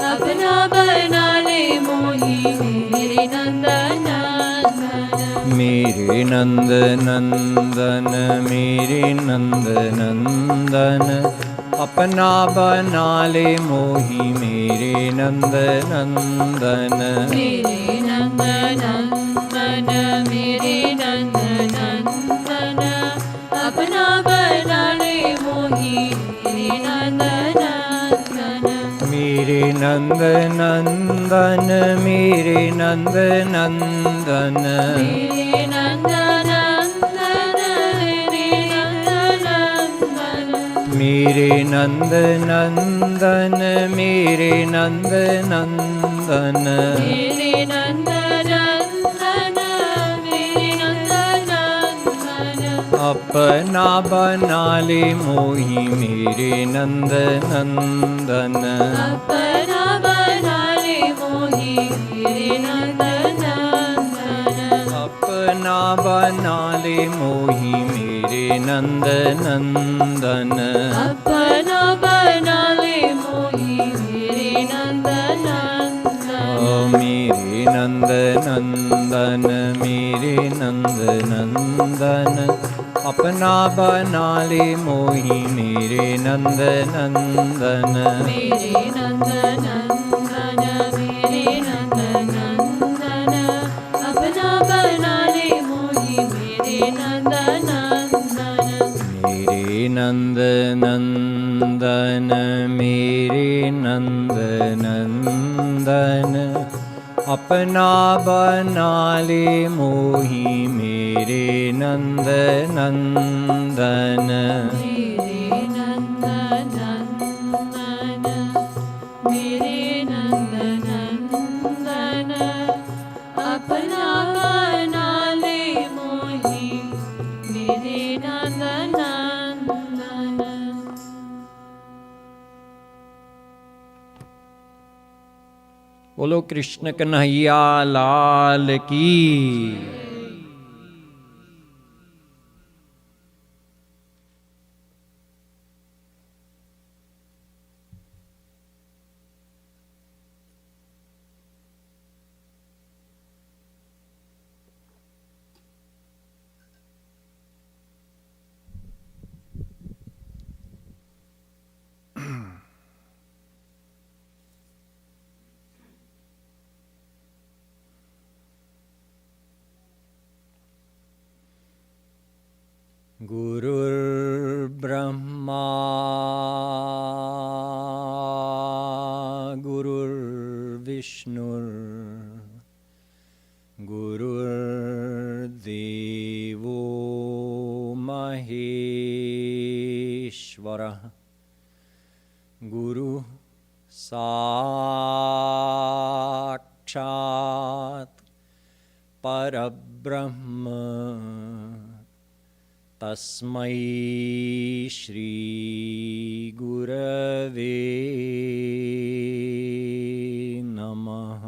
अपना बना ले मोही मेरे नंद नंदन। मेरे नंद नंदन मेरे नंद नंदन, अपना बना ले मोही मेरे नंद नंदन। मेरे नंद नंदन मेरे नंद नंदन, अपना बना ले मोही मेरे नंद नंदन। मेरे नंद नंदन मेरे नंद नंदन, मेरे नंद नंदन मेरे नंद नंदन, मेरे नंद नंदन मेरे नंद नंदन, मेरे नंद नंदन, अपना बना ले मोही मेरे नंद नंदन। अपना बना ले मोही मेरे नंद नंदन। अपना बना ले मोही मेरे नंद नंदन। अपना बना ले मोही मेरे नंद नंदन। मेरे नंद नंदन मेरे नंद नंदन, अपना बना ले मोही मेरे नंद नंदन। मेरे नंद नंदन मेरे नंद नंदन, अपना बना ले मोही मेरे नंद नंदन। मेरे नंद नंदन मेरे नंद नंदन, अपना बना ले मोही मेरे नंद नंदन। मेरे नंद नंदन मेरे नंद नंदन, अपना बना ले मोही मेरे नंद नंदन। बोलो कृष्ण कन्हैया लाल की। गुरुर्ब्रह्मा गुरुर्विष्णुर् गुरुर्देवो महेश्वरः, गुरु साक्षात् परब्रह्म, तस्मै श्री गुरवे नमः।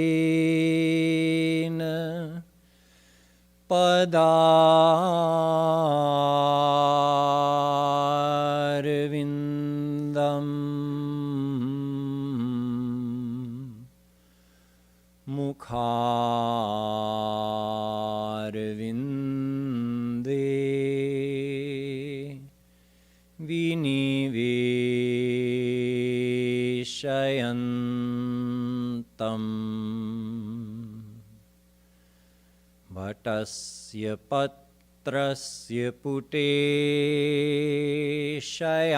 करारविन्देन पदारविन्दम् मुखारविन्दे विनिवेशयन्तम् भटस्य पत्रस्य पुटे शयानम्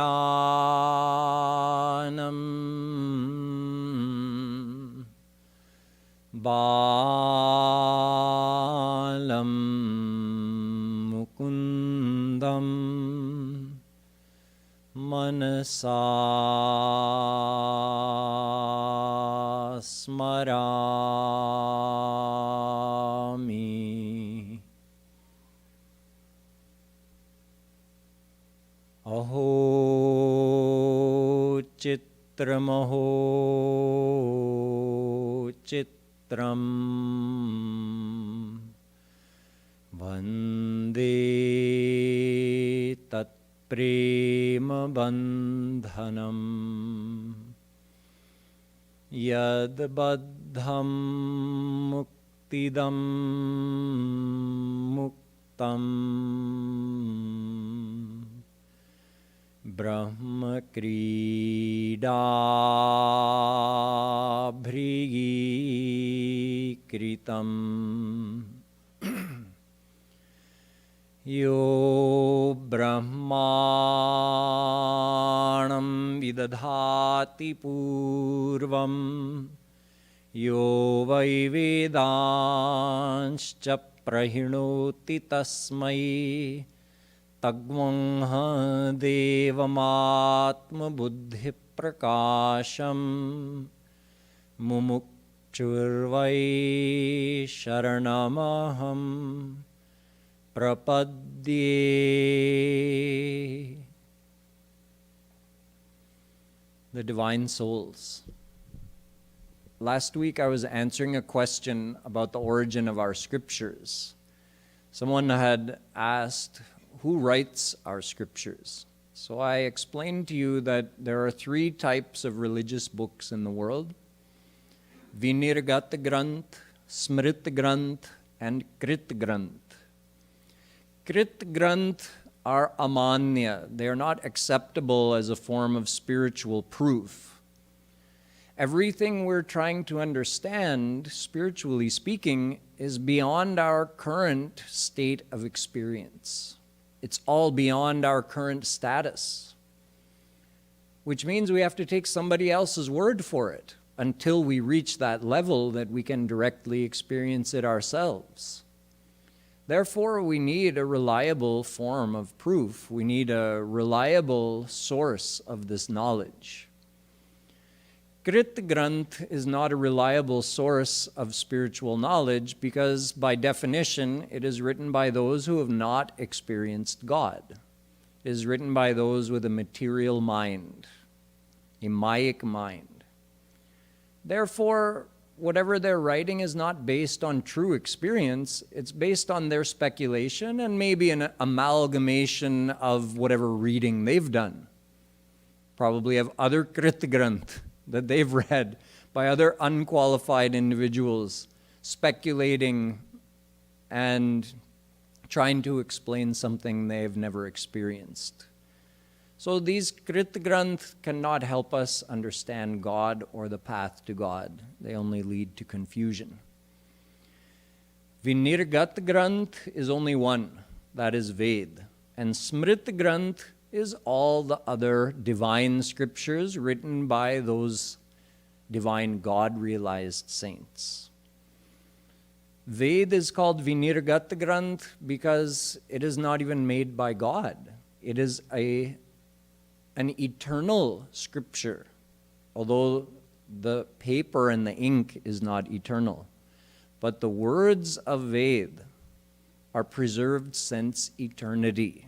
बालं मुकुन्दं मनसा Smarami. Aho Chitramaho Chitram Vande Tat Prema Bandhanam Yad Baddham Muktidam Muktam Brahma Krida Bhrigi Kritam Yo Brahmanam Vidadhati Purvam Yo Vai Vedanscha Prahinoti Tasmai Tagvangha Devamatma Buddhi Prakasham Mumukchurvai Sharanamaham Prapadye. The Divine Souls. Last week I was answering a question about the origin of our scriptures. Someone had asked, who writes our scriptures? So I explained to you that there are three types of religious books in the world: Vinirgata Granth, Smrit Granth, and Krit Granth. Krit Granth are amanya. They are not acceptable as a form of spiritual proof. Everything we're trying to understand, spiritually speaking, is beyond our current state of experience. It's all beyond our current status, which means we have to take somebody else's word for it until we reach that level that we can directly experience it ourselves. Therefore, we need a reliable form of proof. We need a reliable source of this knowledge. Krit Granth is not a reliable source of spiritual knowledge because, by definition, it is written by those who have not experienced God. It is written by those with a material mind, a Mayic mind. Therefore, whatever they're writing is not based on true experience. It's based on their speculation and maybe an amalgamation of whatever reading they've done. Probably of other Krit Granth that they've read by other unqualified individuals, speculating and trying to explain something they've never experienced. So these Krit Granth cannot help us understand God or the path to God. They only lead to confusion. Vinirgat Granth is only one, that is Ved. And Smrit Granth is all the other divine scriptures written by those divine God-realized saints. Ved is called Vinirgat Granth because it is not even made by God. It is an eternal scripture, although the paper and the ink is not eternal. But the words of Ved are preserved since eternity.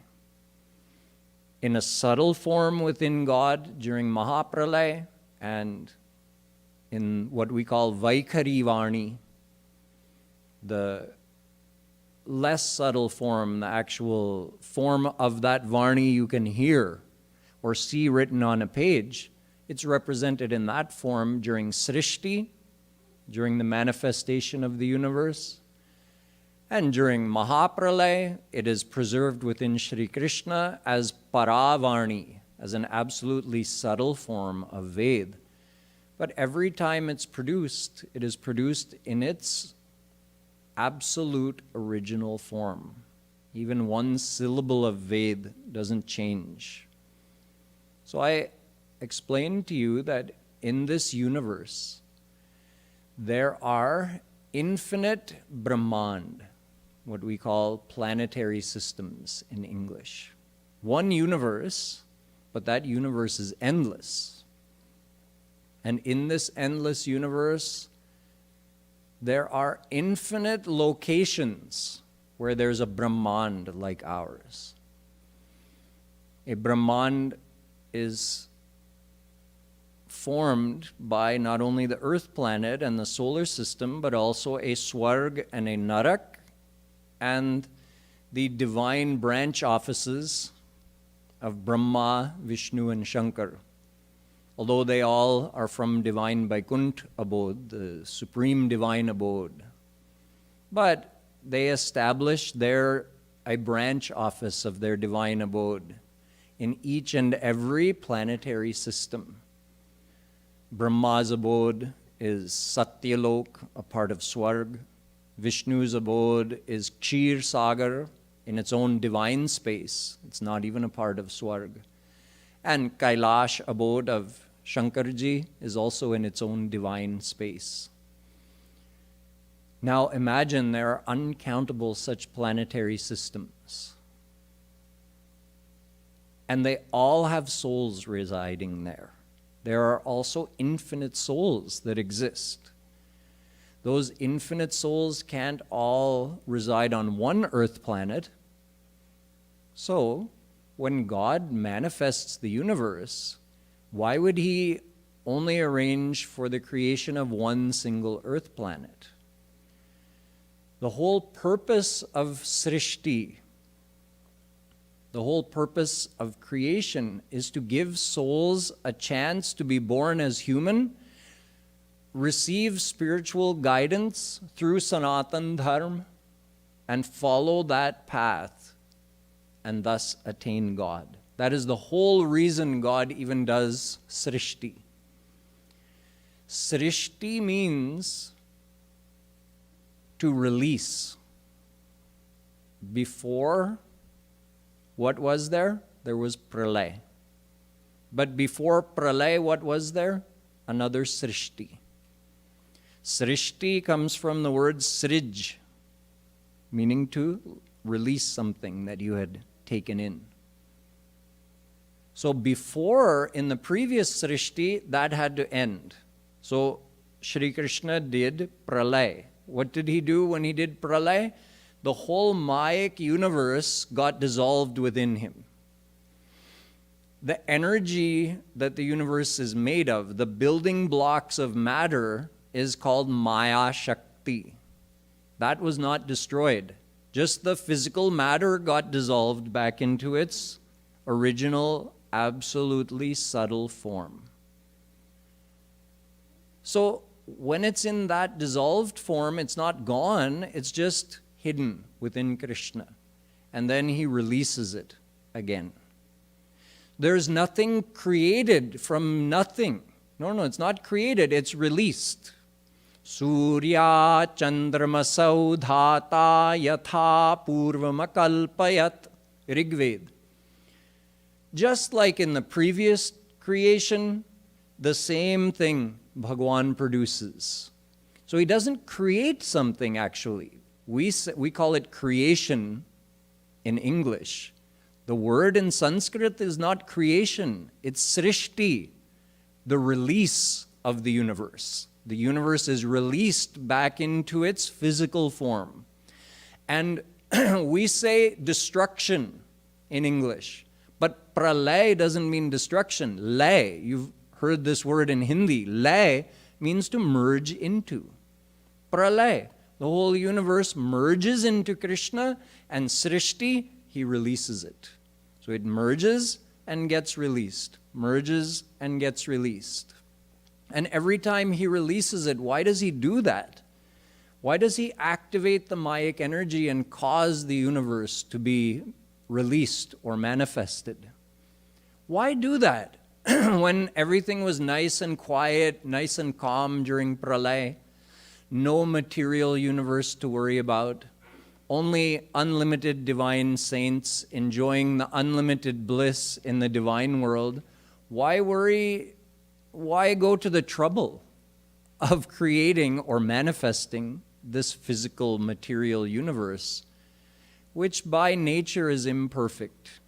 In a subtle form within God during Mahapralaya, and in what we call Vaikhari Vani, the less subtle form, the actual form of that Varni you can hear or see written on a page, it's represented in that form during Srishti, during the manifestation of the universe. And during Mahapralaya, it is preserved within Shri Krishna as Paravarni, as an absolutely subtle form of Ved. But every time it's produced, it is produced in its absolute original form. Even one syllable of Ved doesn't change. So I explained to you that in this universe, there are infinite Brahmand, what we call planetary systems in English. One universe, but that universe is endless. And in this endless universe, there are infinite locations where there's a Brahmand like ours. A Brahmand is formed by not only the earth planet and the solar system, but also a Swarg and a Narak, and the divine branch offices of Brahma, Vishnu, and Shankar. Although they all are from divine Vaikunt abode, the supreme divine abode. But they establish a branch office of their divine abode in each and every planetary system. Brahma's abode is Satyalok, a part of Swarg. Vishnu's abode is Kshir Sagar, in its own divine space. It's not even a part of Swarg. And Kailash abode of Shankarji is also in its own divine space. Now imagine there are uncountable such planetary systems. And they all have souls residing there. There are also infinite souls that exist. Those infinite souls can't all reside on one earth planet. So, when God manifests the universe, why would he only arrange for the creation of one single earth planet? The whole purpose of Srishti, the whole purpose of creation, is to give souls a chance to be born as human, receive spiritual guidance through Sanatan Dharma, and follow that path, and thus attain God. That is the whole reason God even does Srishti. Srishti means to release. Before, what was there? There was Pralay. But before Pralay, what was there? Another Srishti. Srishti comes from the word Srij, meaning to release something that you had taken in. So before, in the previous Srishti, that had to end. So Shri Krishna did Pralay. What did he do when he did Pralay? The whole Mayic universe got dissolved within him. The energy that the universe is made of, the building blocks of matter, is called Maya Shakti. That was not destroyed. Just the physical matter got dissolved back into its original, absolutely subtle form. So when it's in that dissolved form, it's not gone, it's just hidden within Krishna. And then he releases it again. There's nothing created from nothing. No, it's not created, it's released. Surya chandramasau dhata yatha purvamakalpayat. Rigved. Just like in the previous creation, the same thing Bhagwan produces. So he doesn't create something actually. We call it creation in English. The word in Sanskrit is not creation, it's srishti, the release of the universe. The universe is released back into its physical form. And we say destruction in English, but pralay doesn't mean destruction. Lay, you've heard this word in Hindi. Lay means to merge into. Pralay, the whole universe merges into Krishna, and Srishti, he releases it. So it merges and gets released, merges and gets released. And every time he releases it, why does he do that? Why does he activate the Mayic energy and cause the universe to be released or manifested? Why do that? When everything was nice and quiet, nice and calm during Pralay, no material universe to worry about, only unlimited divine saints enjoying the unlimited bliss in the divine world, why worry? Why go to the trouble of creating or manifesting this physical material universe, which by nature is imperfect?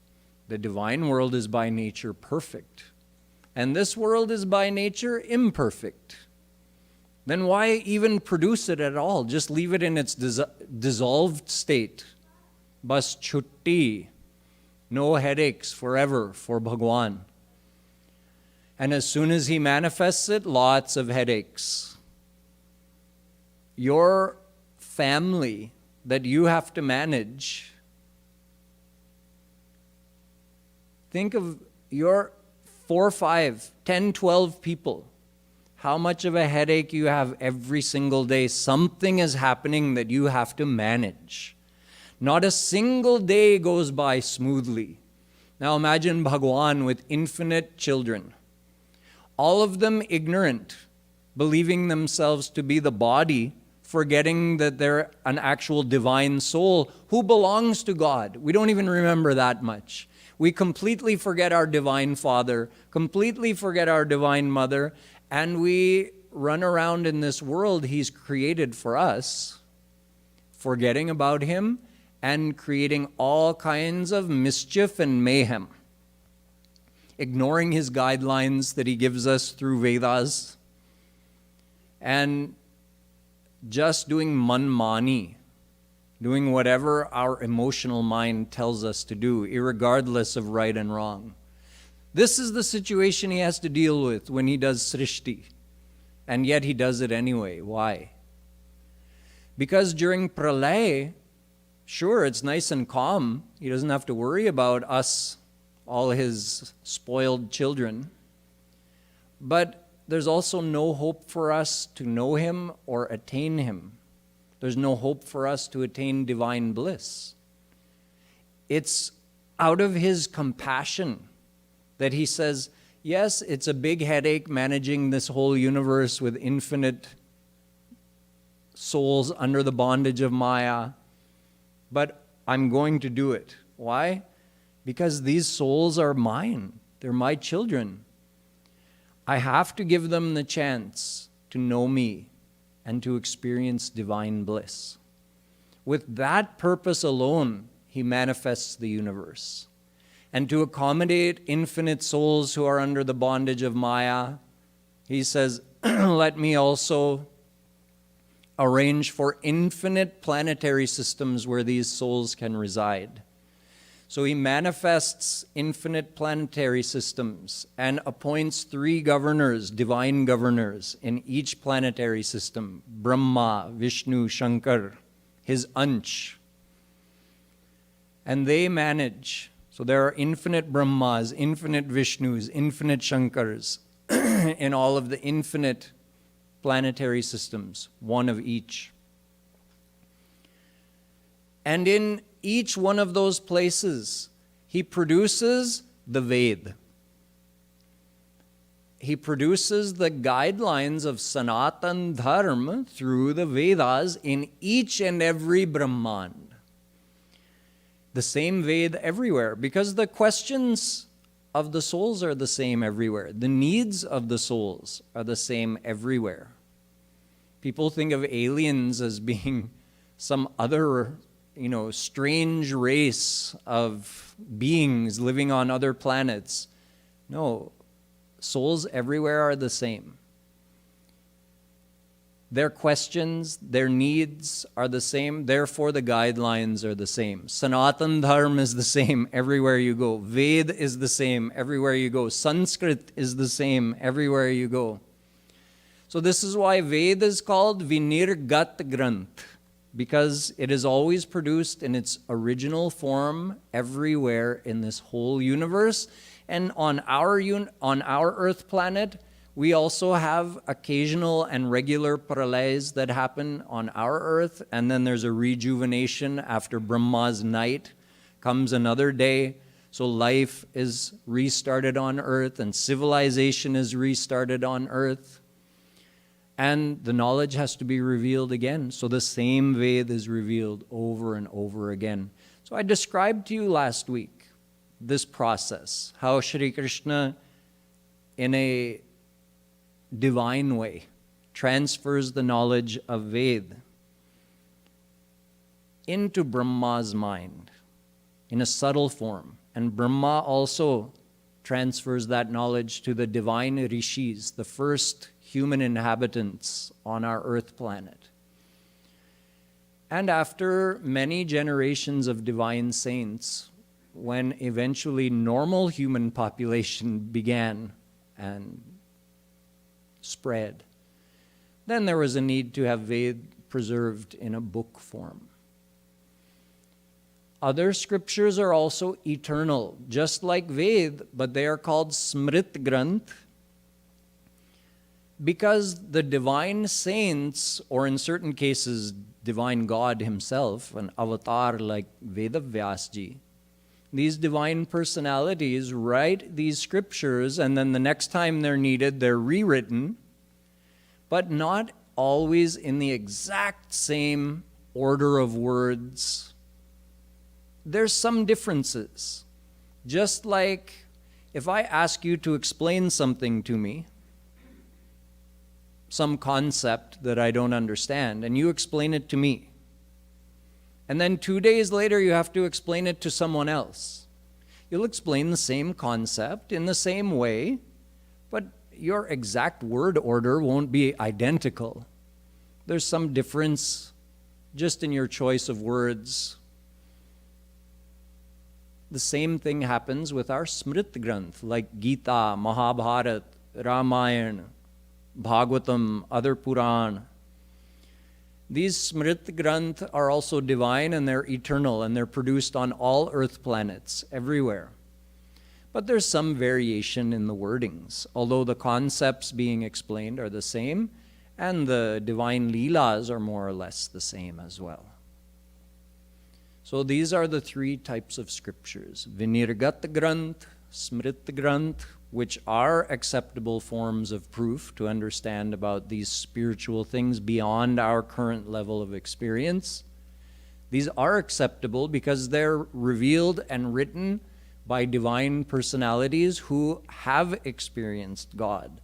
The divine world is by nature perfect. And this world is by nature imperfect. Then why even produce it at all? Just leave it in its dissolved state. Bas chutti. No headaches forever for Bhagwan. And as soon as he manifests it, lots of headaches. Your family that you have to manage, think of your 4, 5, 10, 12 people. How much of a headache you have every single day. Something is happening that you have to manage. Not a single day goes by smoothly. Now imagine Bhagwan with infinite children. All of them ignorant, believing themselves to be the body, forgetting that they're an actual divine soul who belongs to God. We don't even remember that much. We completely forget our divine Father, completely forget our divine Mother, and we run around in this world He's created for us, forgetting about Him and creating all kinds of mischief and mayhem, ignoring His guidelines that He gives us through Vedas, and just doing manmani, doing whatever our emotional mind tells us to do, irregardless of right and wrong. This is the situation he has to deal with when he does Srishti, and yet he does it anyway. Why? Because during Pralay, sure, it's nice and calm. He doesn't have to worry about us, all his spoiled children. But there's also no hope for us to know Him or attain Him. There's no hope for us to attain divine bliss. It's out of His compassion that He says, yes, it's a big headache managing this whole universe with infinite souls under the bondage of Maya, but I'm going to do it. Why? Because these souls are mine. They're my children. I have to give them the chance to know me and to experience divine bliss. With that purpose alone, He manifests the universe. And to accommodate infinite souls who are under the bondage of Maya, He says, let me also arrange for infinite planetary systems where these souls can reside. So He manifests infinite planetary systems and appoints 3 governors, divine governors, in each planetary system: Brahma, Vishnu, Shankar, His Ansh. And they manage. So there are infinite Brahmas, infinite Vishnus, infinite Shankars in all of the infinite planetary systems, one of each. And in each one of those places, He produces the Ved. He produces the guidelines of Sanatan Dharma through the Vedas in each and every Brahman. The same Ved everywhere, because the questions of the souls are the same everywhere. The needs of the souls are the same everywhere. People think of aliens as being some other strange race of beings living on other planets. No, souls everywhere are the same. Their questions, their needs are the same, therefore the guidelines are the same. Sanatan Dharma is the same everywhere you go. Ved is the same everywhere you go. Sanskrit is the same everywhere you go. So this is why Ved is called Vinirgat Granth, because it is always produced in its original form everywhere in this whole universe. And on our Earth planet, we also have occasional and regular pralays that happen on our Earth, and then there's a rejuvenation after Brahma's night. Comes another day, so life is restarted on Earth, and civilization is restarted on Earth. And the knowledge has to be revealed again. So the same Ved is revealed over and over again. So I described to you last week this process, how Shri Krishna, in a divine way, transfers the knowledge of Ved into Brahma's mind in a subtle form. And Brahma also transfers that knowledge to the divine rishis, the first human inhabitants on our earth planet. And after many generations of divine saints, when eventually normal human population began and spread, then there was a need to have Ved preserved in a book form. Other scriptures are also eternal, just like Ved, but they are called Smrit Granth, because the divine saints, or in certain cases, divine God himself, an avatar like Vedavyas Ji, these divine personalities write these scriptures, and then the next time they're needed, they're rewritten, but not always in the exact same order of words. There's some differences. Just like if I ask you to explain something to me, some concept that I don't understand, and you explain it to me, and then 2 days later you have to explain it to someone else. You'll explain the same concept in the same way, but your exact word order won't be identical. There's some difference just in your choice of words. The same thing happens with our Smrit Granth, like Gita, Mahabharata, Ramayana, Bhagavatam, other Puran. These Smrit Granth are also divine, and they're eternal, and they're produced on all earth planets, everywhere. But there's some variation in the wordings, although the concepts being explained are the same, and the divine leelas are more or less the same as well. So these are the three types of scriptures: Vinirgat Granth, Smrit Granth, which are acceptable forms of proof to understand about these spiritual things beyond our current level of experience. These are acceptable because they're revealed and written by divine personalities who have experienced God.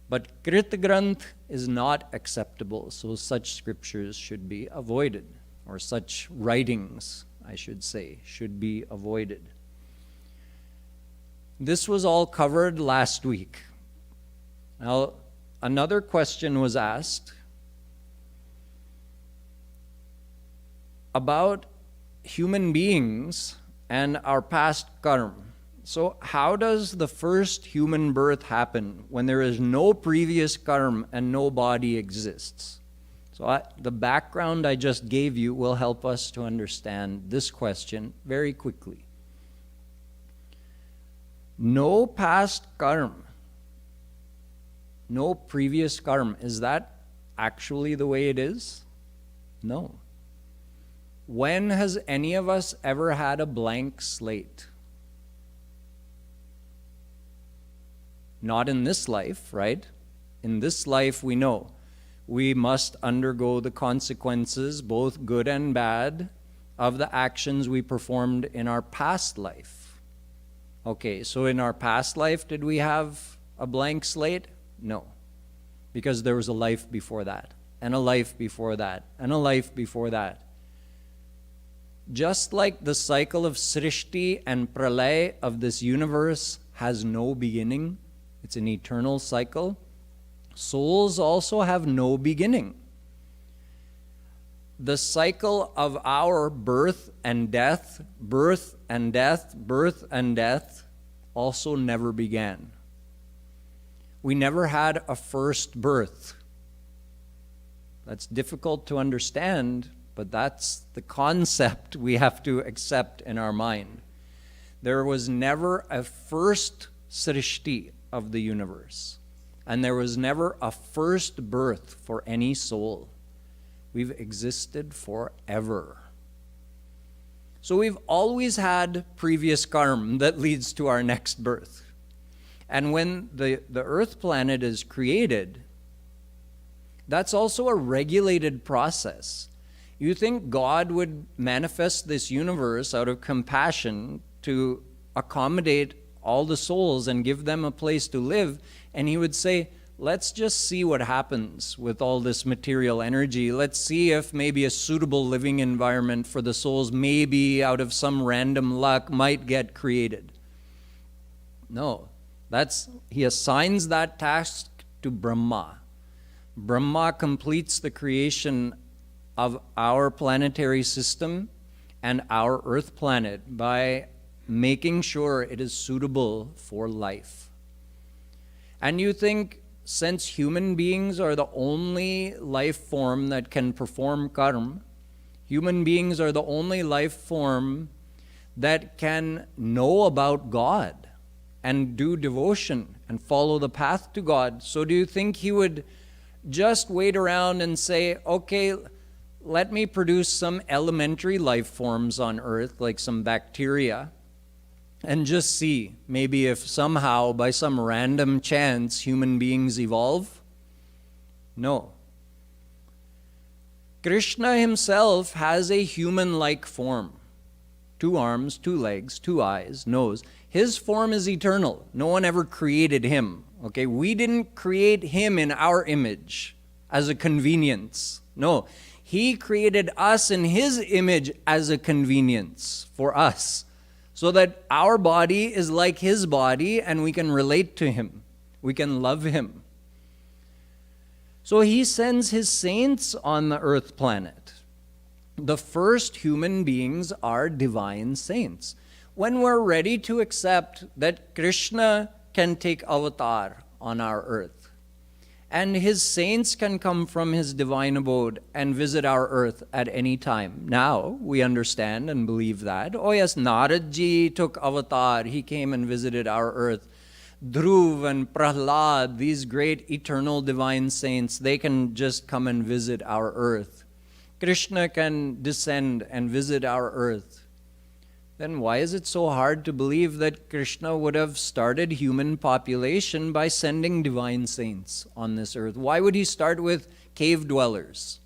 But Krit Granth is not acceptable, so such scriptures should be avoided, or such writings, I should say, should be avoided. This was all covered last week. Now, another question was asked about human beings and our past karma. So how does the first human birth happen when there is no previous karma and no body exists? So the background I just gave you will help us to understand this question very quickly. No past karma, no previous karma. Is that actually the way it is? No. When has any of us ever had a blank slate? Not in this life, right? In this life, we know we must undergo the consequences, both good and bad, of the actions we performed in our past life. Okay, so in our past life, did we have a blank slate? No, because there was a life before that, and a life before that, and a life before that. Just like the cycle of Srishti and Pralay of this universe has no beginning, it's an eternal cycle, souls also have no beginning. The cycle of our birth and death, birth and death, birth and death also never began. We never had a first birth. That's difficult to understand, but that's the concept we have to accept in our mind. There was never a first Srishti of the universe, and there was never a first birth for any soul. We've existed forever. So we've always had previous karma that leads to our next birth. And when the earth planet is created, that's also a regulated process. You think God would manifest this universe out of compassion to accommodate all the souls and give them a place to live, and he would say, let's just see what happens with all this material energy. Let's see if maybe a suitable living environment for the souls, maybe out of some random luck, might get created. No, he assigns that task to Brahma. Brahma completes the creation of our planetary system and our Earth planet by making sure it is suitable for life. And you think, since human beings are the only life form that can perform karma, human beings are the only life form that can know about God and do devotion and follow the path to God. So do you think he would just wait around and say, okay, let me produce some elementary life forms on Earth, like some bacteria, and just see maybe if somehow, by some random chance, human beings evolve? No. Krishna himself has a human-like form. 2 arms, 2 legs, 2 eyes, nose. His form is eternal. No one ever created him. Okay, we didn't create him in our image as a convenience. No, he created us in his image as a convenience for us, so that our body is like his body and we can relate to him. We can love him. So he sends his saints on the earth planet. The first human beings are divine saints. When we're ready to accept that Krishna can take avatar on our earth, and his saints can come from his divine abode and visit our earth at any time. Now we understand and believe that. Oh yes, Narad Ji took avatar. He came and visited our earth. Dhruv and Prahlad, these great eternal divine saints, they can just come and visit our earth. Krishna can descend and visit our earth. Then why is it so hard to believe that Krishna would have started human population by sending divine saints on this earth? Why would he start with cave dwellers?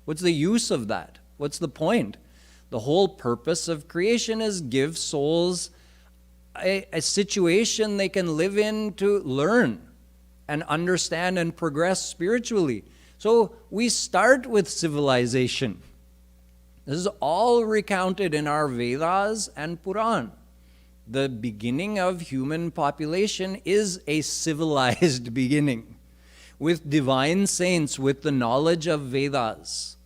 What's the use of that? What's the point? The whole purpose of creation is give souls a situation they can live in to learn and understand and progress spiritually. So we start with civilization. This is all recounted in our Vedas and Puran. The beginning of human population is a civilized beginning, with divine saints, with the knowledge of Vedas.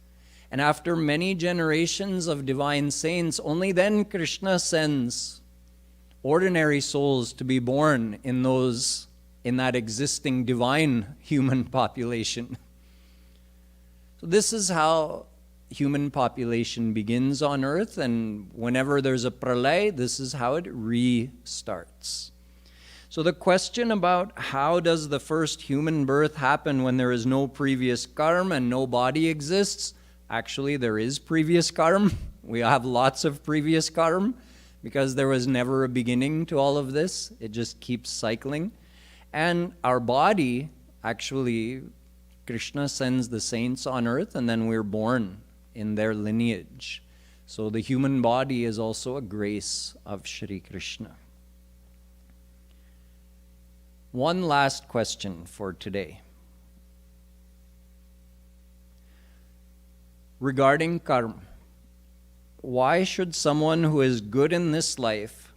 And after many generations of divine saints, only then Krishna sends ordinary souls to be born in that existing divine human population. So this is how human population begins on earth, and whenever there's a pralay, this is how it restarts. So the question about how does the first human birth happen when there is no previous karma and no body exists, actually there is previous karma. We have lots of previous karma because there was never a beginning to all of this. It just keeps cycling. And our body, actually, Krishna sends the saints on earth and then we're born in their lineage. So the human body is also a grace of Shri Krishna. One last question for today. Regarding karma, why should someone who is good in this life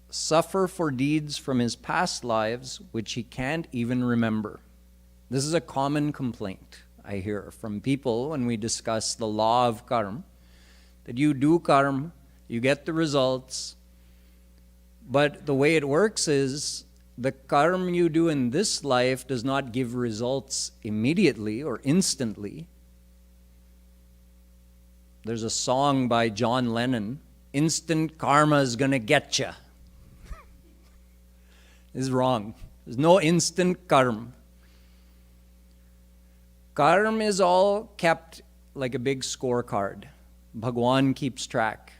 suffer for deeds from his past lives which he can't even remember? This is a common complaint I hear from people when we discuss the law of karma, that you do karma, you get the results, but the way it works is the karma you do in this life does not give results immediately or instantly. There's a song by John Lennon, "Instant karma is gonna get ya." This is wrong. There's no instant karma. Karma is all kept like a big scorecard. Bhagwan keeps track.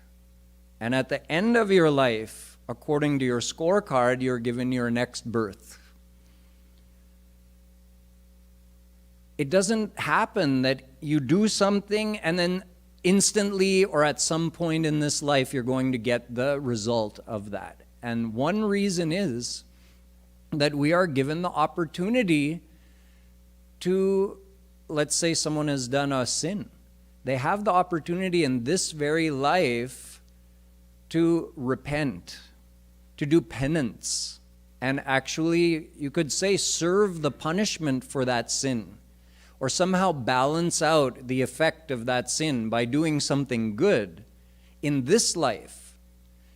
And at the end of your life, according to your scorecard, you're given your next birth. It doesn't happen that you do something and then instantly or at some point in this life you're going to get the result of that. And one reason is that we are given the opportunity to, let's say someone has done a sin. They have the opportunity in this very life to repent, to do penance, and actually, you could say, serve the punishment for that sin, or somehow balance out the effect of that sin by doing something good in this life.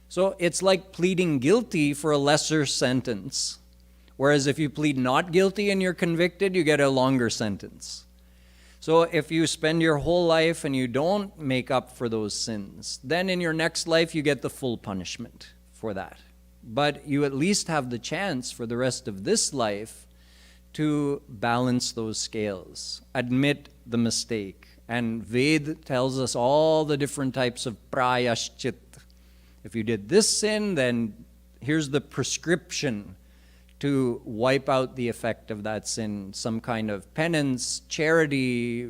So it's like pleading guilty for a lesser sentence, whereas if you plead not guilty and you're convicted, you get a longer sentence. So if you spend your whole life and you don't make up for those sins, then in your next life you get the full punishment for that. But you at least have the chance for the rest of this life to balance those scales, admit the mistake. And Ved tells us all the different types of prayashchit. If you did this sin, then here's the prescription to wipe out the effect of that sin. Some kind of penance, charity,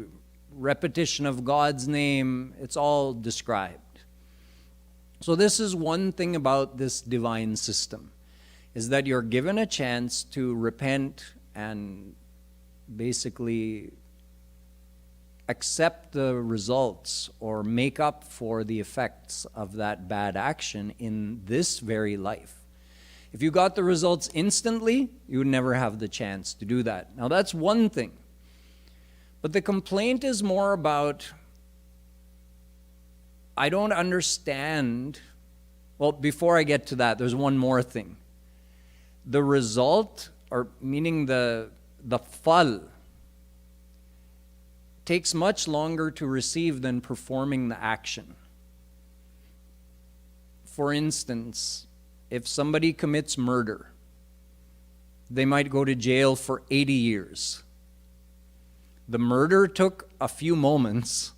repetition of God's name, it's all described. So this is one thing about this divine system, is that you're given a chance to repent and basically accept the results or make up for the effects of that bad action in this very life. If you got the results instantly, you would never have the chance to do that. Now that's one thing. But the complaint is more about, I don't understand. Well, before I get to that, there's one more thing. The result, or meaning the phal, takes much longer to receive than performing the action. For instance, if somebody commits murder, they might go to jail for 80 years. The murder took a few moments,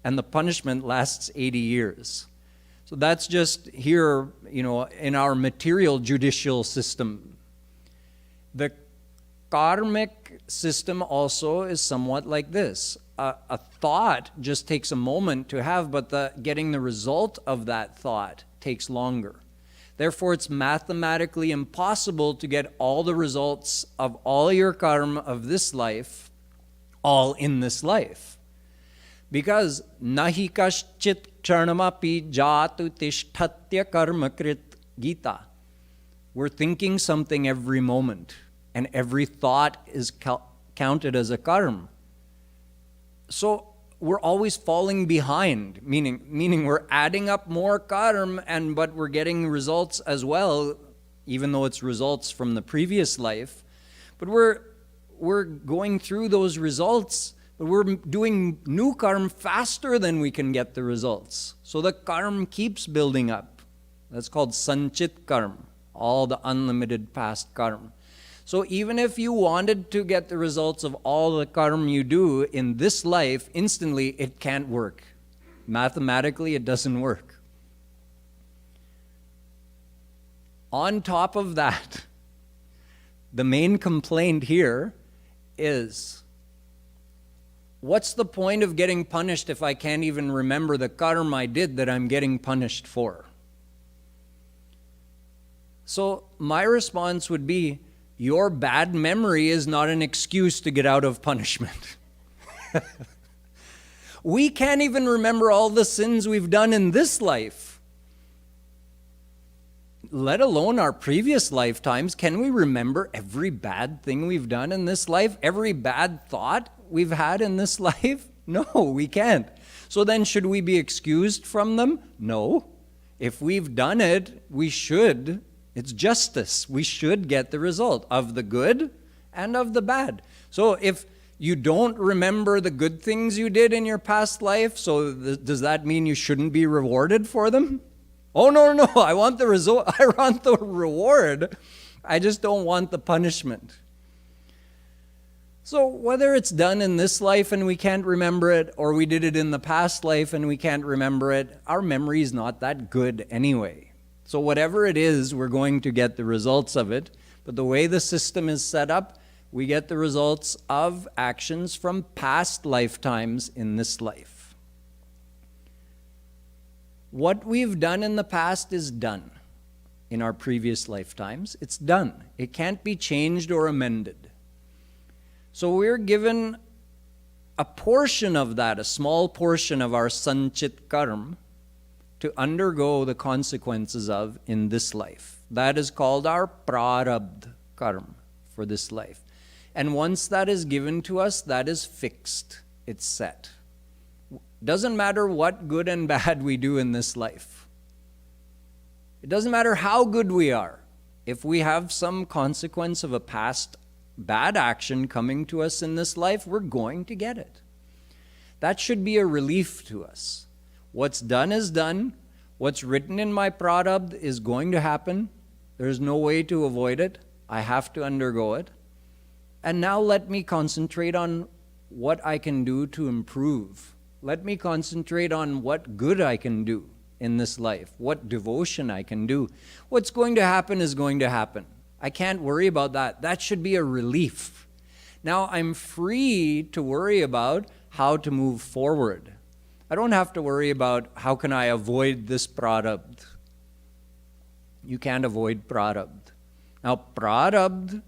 and the punishment lasts 80 years. So that's just here, in our material judicial system. The karmic system also is somewhat like this. A thought just takes a moment to have, but getting the result of that thought takes longer. Therefore, it's mathematically impossible to get all the results of all your karma of this life, all in this life. Because nahi kaschit charnamapi jatu tishthatya karma krit gita. We're thinking something every moment, and every thought is counted as a karma. So we're always falling behind, meaning we're adding up more karma, but we're getting results as well, even though it's results from the previous life. But we're going through those results, but we're doing new karma faster than we can get the results. So the karma keeps building up. That's called sanchit karma, all the unlimited past karma. So even if you wanted to get the results of all the karma you do in this life instantly, it can't work. Mathematically, it doesn't work. On top of that, the main complaint here is, what's the point of getting punished if I can't even remember the karma I did that I'm getting punished for? So my response would be, your bad memory is not an excuse to get out of punishment. We can't even remember all the sins we've done in this life, let alone our previous lifetimes. Can we remember every bad thing we've done in this life? Every bad thought we've had in this life? No, we can't. So then should we be excused from them? No. If we've done it, we should. It's justice. We should get the result of the good and of the bad. So if you don't remember the good things you did in your past life, so does that mean you shouldn't be rewarded for them? Oh, no, I want the result. I want the reward. I just don't want the punishment. So whether it's done in this life and we can't remember it, or we did it in the past life and we can't remember it, our memory is not that good anyway. So whatever it is, we're going to get the results of it. But the way the system is set up, we get the results of actions from past lifetimes in this life. What we've done in the past is done. In our previous lifetimes, it's done. It can't be changed or amended. So we're given a portion of that, a small portion of our sanchit karma, to undergo the consequences of in this life. That is called our prarabdha karma for this life. And once that is given to us, that is fixed. It's set. Doesn't matter what good and bad we do in this life. It doesn't matter how good we are. If we have some consequence of a past bad action coming to us in this life, we're going to get it. That should be a relief to us. What's done is done. What's written in my prarabdha is going to happen. There's no way to avoid it. I have to undergo it. And now let me concentrate on what I can do to improve. Let me concentrate on what good I can do in this life, what devotion I can do. What's going to happen is going to happen. I can't worry about that. That should be a relief. Now I'm free to worry about how to move forward. I don't have to worry about how can I avoid this prarabdha. You can't avoid prarabdha. Now prarabdha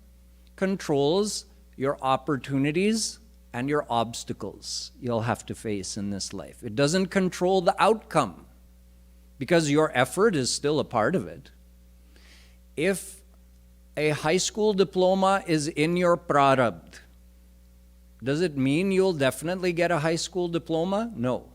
controls your opportunities and your obstacles you'll have to face in this life. It doesn't control the outcome because your effort is still a part of it. If a high school diploma is in your prarabdha, does it mean you'll definitely get a high school diploma? No.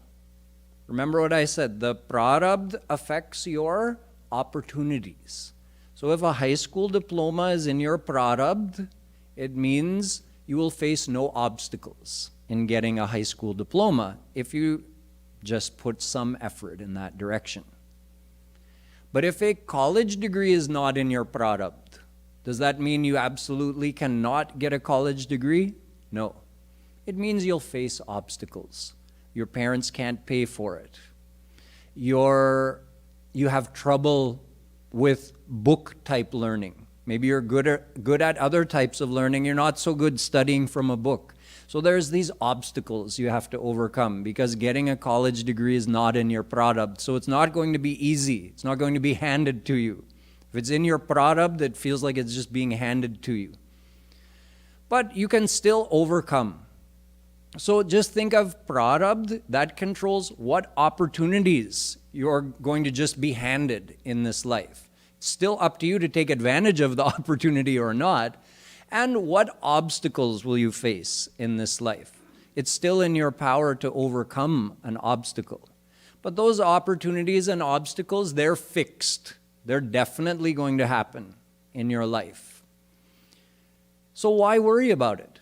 Remember what I said, the prarabdha affects your opportunities. So if a high school diploma is in your prarabdha, it means you will face no obstacles in getting a high school diploma if you just put some effort in that direction. But if a college degree is not in your prarabdha, does that mean you absolutely cannot get a college degree? No. It means you'll face obstacles. Your parents can't pay for it. You have trouble with book-type learning. Maybe you're good at other types of learning. You're not so good studying from a book. So there's these obstacles you have to overcome because getting a college degree is not in your prarabdha. So it's not going to be easy. It's not going to be handed to you. If it's in your prarabdha, it feels like it's just being handed to you. But you can still overcome. So just think of prarabdha, that controls what opportunities you're going to just be handed in this life. It's still up to you to take advantage of the opportunity or not. And what obstacles will you face in this life? It's still in your power to overcome an obstacle. But those opportunities and obstacles, they're fixed. They're definitely going to happen in your life. So why worry about it?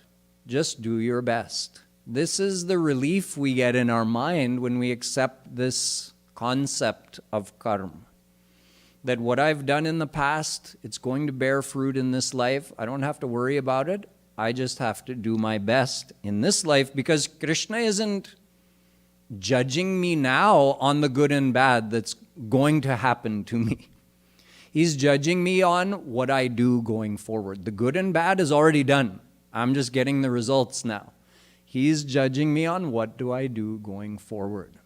Just do your best. This is the relief we get in our mind when we accept this concept of karma. That what I've done in the past, it's going to bear fruit in this life. I don't have to worry about it. I just have to do my best in this life because Krishna isn't judging me now on the good and bad that's going to happen to me. He's judging me on what I do going forward. The good and bad is already done. I'm just getting the results now. He's judging me on what do I do going forward.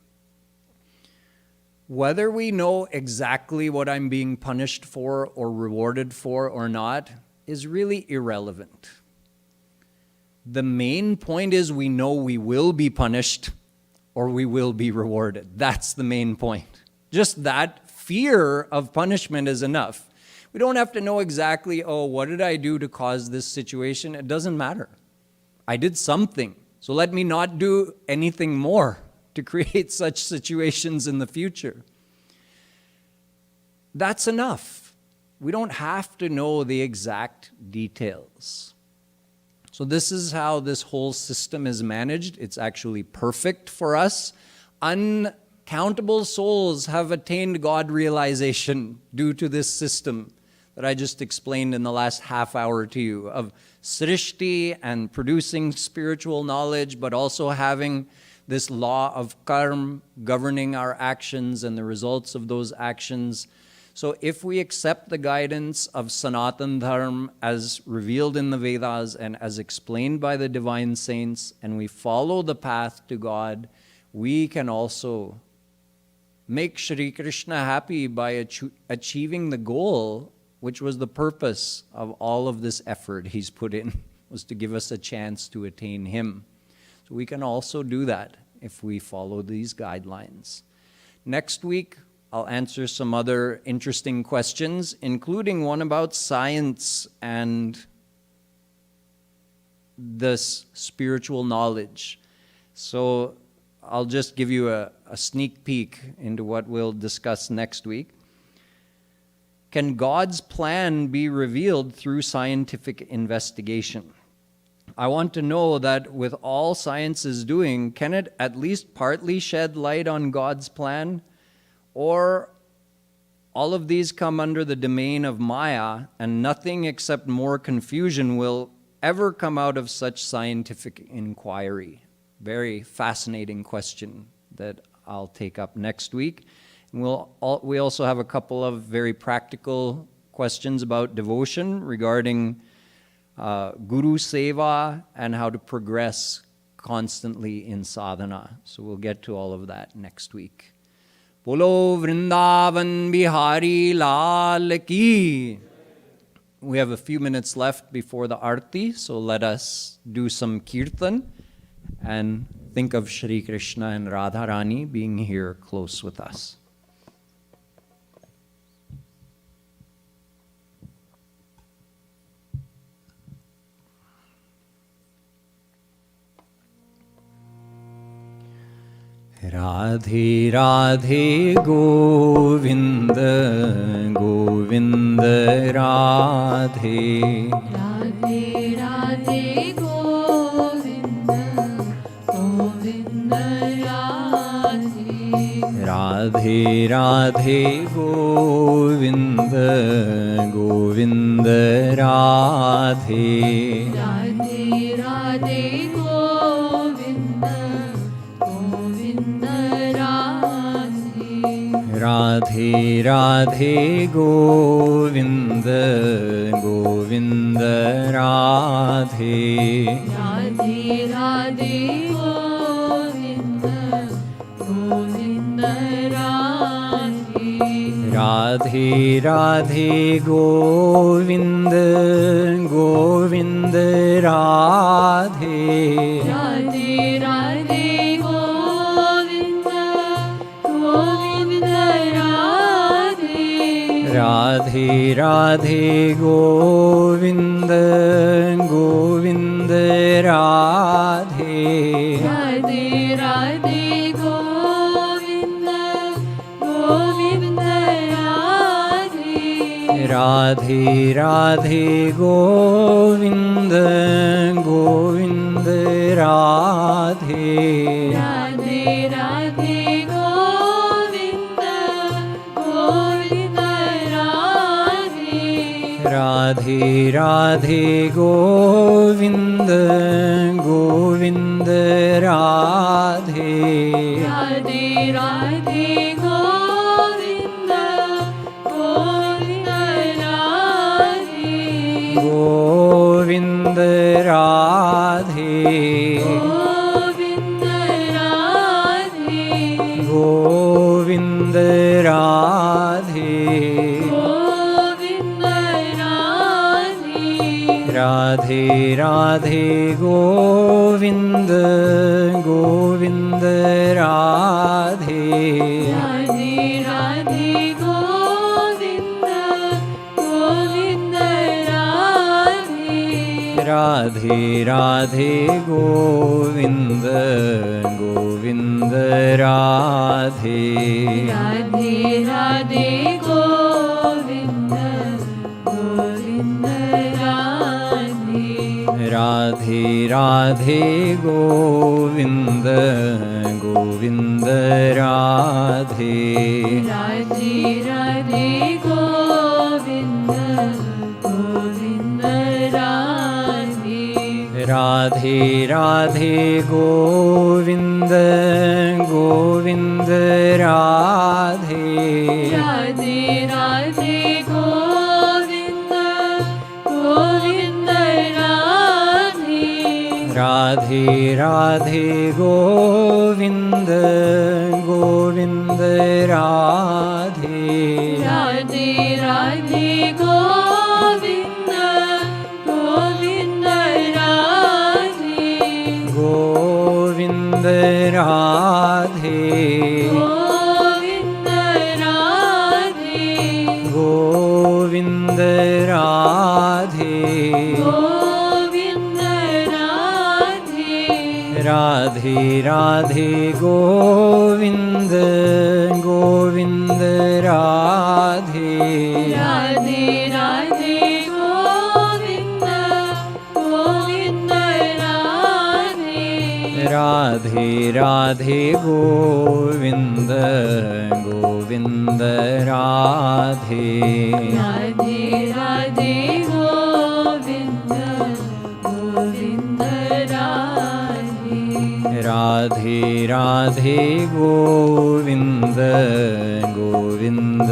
Whether we know exactly what I'm being punished for or rewarded for or not is really irrelevant. The main point is we know we will be punished or we will be rewarded. That's the main point. Just that fear of punishment is enough. We don't have to know exactly, oh, what did I do to cause this situation? It doesn't matter. I did something. So let me not do anything more to create such situations in the future. That's enough. We don't have to know the exact details. So this is how this whole system is managed. It's actually perfect for us. Uncountable souls have attained God realization due to this system that I just explained in the last half hour to you of Srishti and producing spiritual knowledge, but also having this law of Karm governing our actions and the results of those actions. So if we accept the guidance of Sanatan Dharma as revealed in the Vedas and as explained by the divine saints, and we follow the path to God, we can also make Shri Krishna happy by achieving the goal, which was the purpose of all of this effort he's put in, was to give us a chance to attain him. So we can also do that if we follow these guidelines. Next week, I'll answer some other interesting questions, including one about science and this spiritual knowledge. So I'll just give you a sneak peek into what we'll discuss next week. Can God's plan be revealed through scientific investigation? I want to know that with all science is doing, can it at least partly shed light on God's plan? Or all of these come under the domain of Maya, and nothing except more confusion will ever come out of such scientific inquiry? Very fascinating question that I'll take up next week. And we also have a couple of very practical questions about devotion regarding Guru Seva and how to progress constantly in sadhana. So we'll get to all of that next week. Bolo Vrindavan Bihari Lal Ki. We have a few minutes left before the Arti, so let us do some kirtan and think of Shri Krishna and Radha Rani being here close with us. Radhe Radhe Govind Govind Radhe Radhe Radhe Govind Govind Radhe Radhe Radhe Govind Govind Radhe Radhe Radhe Govind Govind Radhe Radhe Radhe Govind Govind Radhe Radhe Radhe Govind Govind Radhe Radhe Radhe Govind Govind Radhe Radhe Radhe Govind Govind Radhe Radhe Radhe Govind Govind Radhe Radhe Radhe Govind Govind Radhe Radhe Radhe Govind Govind Radhe Radhe Radhe Govind Govind Radhe Radhe Radhe Govind Govind Radhe Radhe Radhe Govind Govind Radhe Govind Radhe Govind Radhe Govind Radhe Govind Radhe Radhe Radhe Govind Govind Radhe Radhe Radhe Govind Govind Radhe Radhe Radhe Govind Govind Radhe Radhe Radhe Govind Govind Radhe Radhe Radhe Govind Govind Radhe Radhe Radhe Govind Govind Radhe Radhe Radhe Govind Govind Radhe Radhe Radhe Govind Govind Radhe Radhe Radhe Govind Govind Radhe Radhe Radhe Govind Govind Radhe Govind Radhe Govind Radhe Radhe Radhe Govind Govind Radhe Radhe Radhe Govind Govind Radhe Radhe Radhe Govind Govind Radhe Radhe Radhe Govind Govind Radhe Radhe Radhe Govind Govind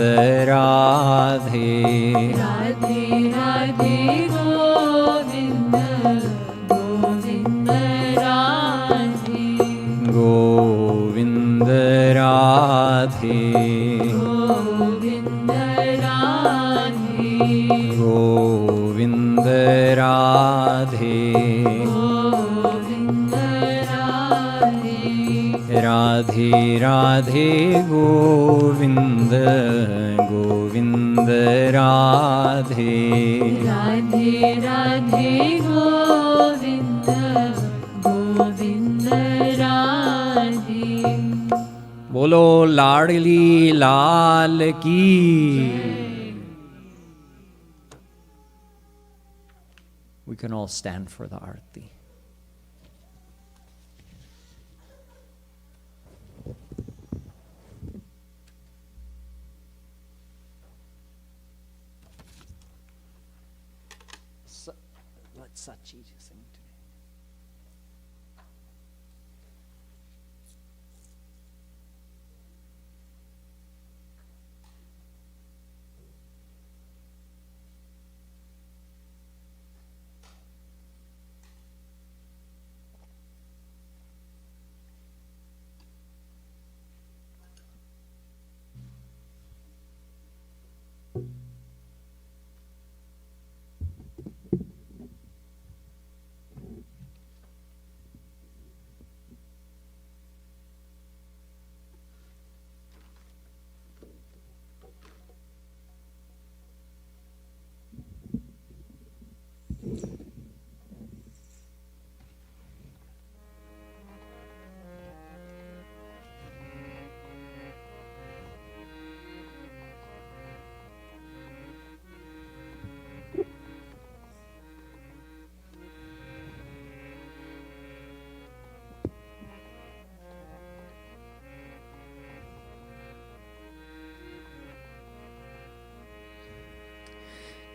Radhe Radhe Radhe Govind Govind Radhe Govind Radhe Govind Radhe Govind Radhe Govind Radhe Radhe Radhe Govind Govind Radhe Radhe Radhe Govind Govind Radhe बोलो लाडली लाल की We can all stand for the arati. Let Sachi sing today.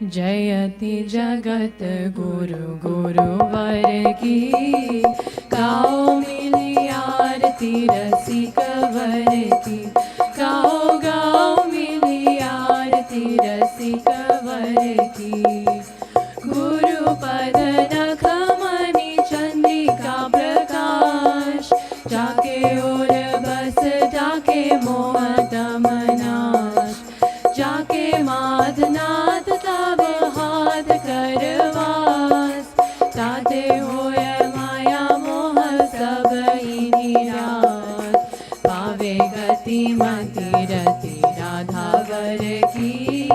जयति जगत गुरु गुरुवर की गाओ मिली आरती रसिक वर की गाओ गाओ मिली आरती रसिक वर की गुरु पद नख मणि चंद्रिका प्रकाश जाके और बस जाके मोहत मनाश जाके माधनाथ तब हाथ करवास ताते होय माया मोह सब निराश पावे गति मति रति राधा वर की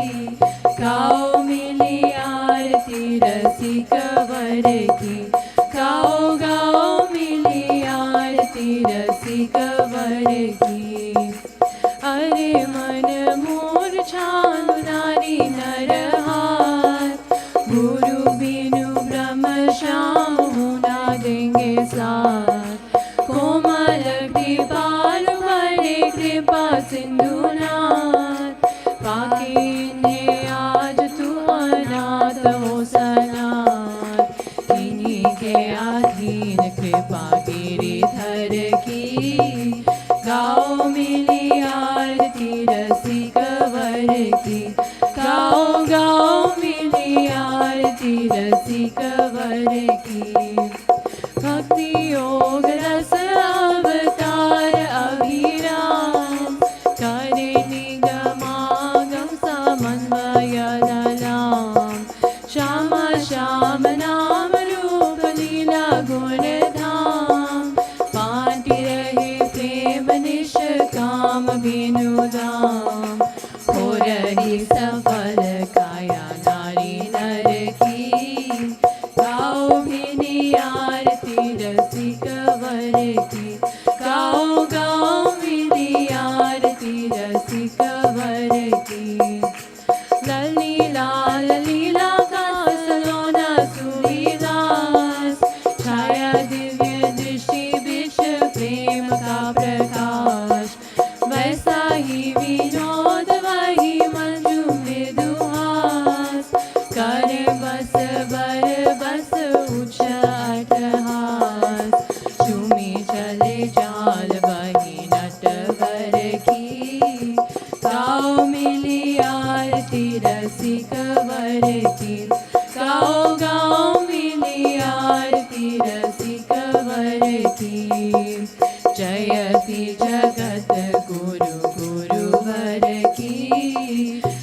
गाओ मिली आरती रसिक वर की गाओ गाओ मिली आरती रसिक वर की अरे मन मूर्छानु नारी नर हाथ गुरु बिनु ब्रह्म श्याम होना देंगे साथ कोमल कृपाल बड़े कृपा सिंधुनाथ पाके इन्हें आज तू अनाथ हो सनाथ इन्हीं के अधीन कृपा गिरिधर की गाओ की, जयति जगत गुरु गुरुवर की।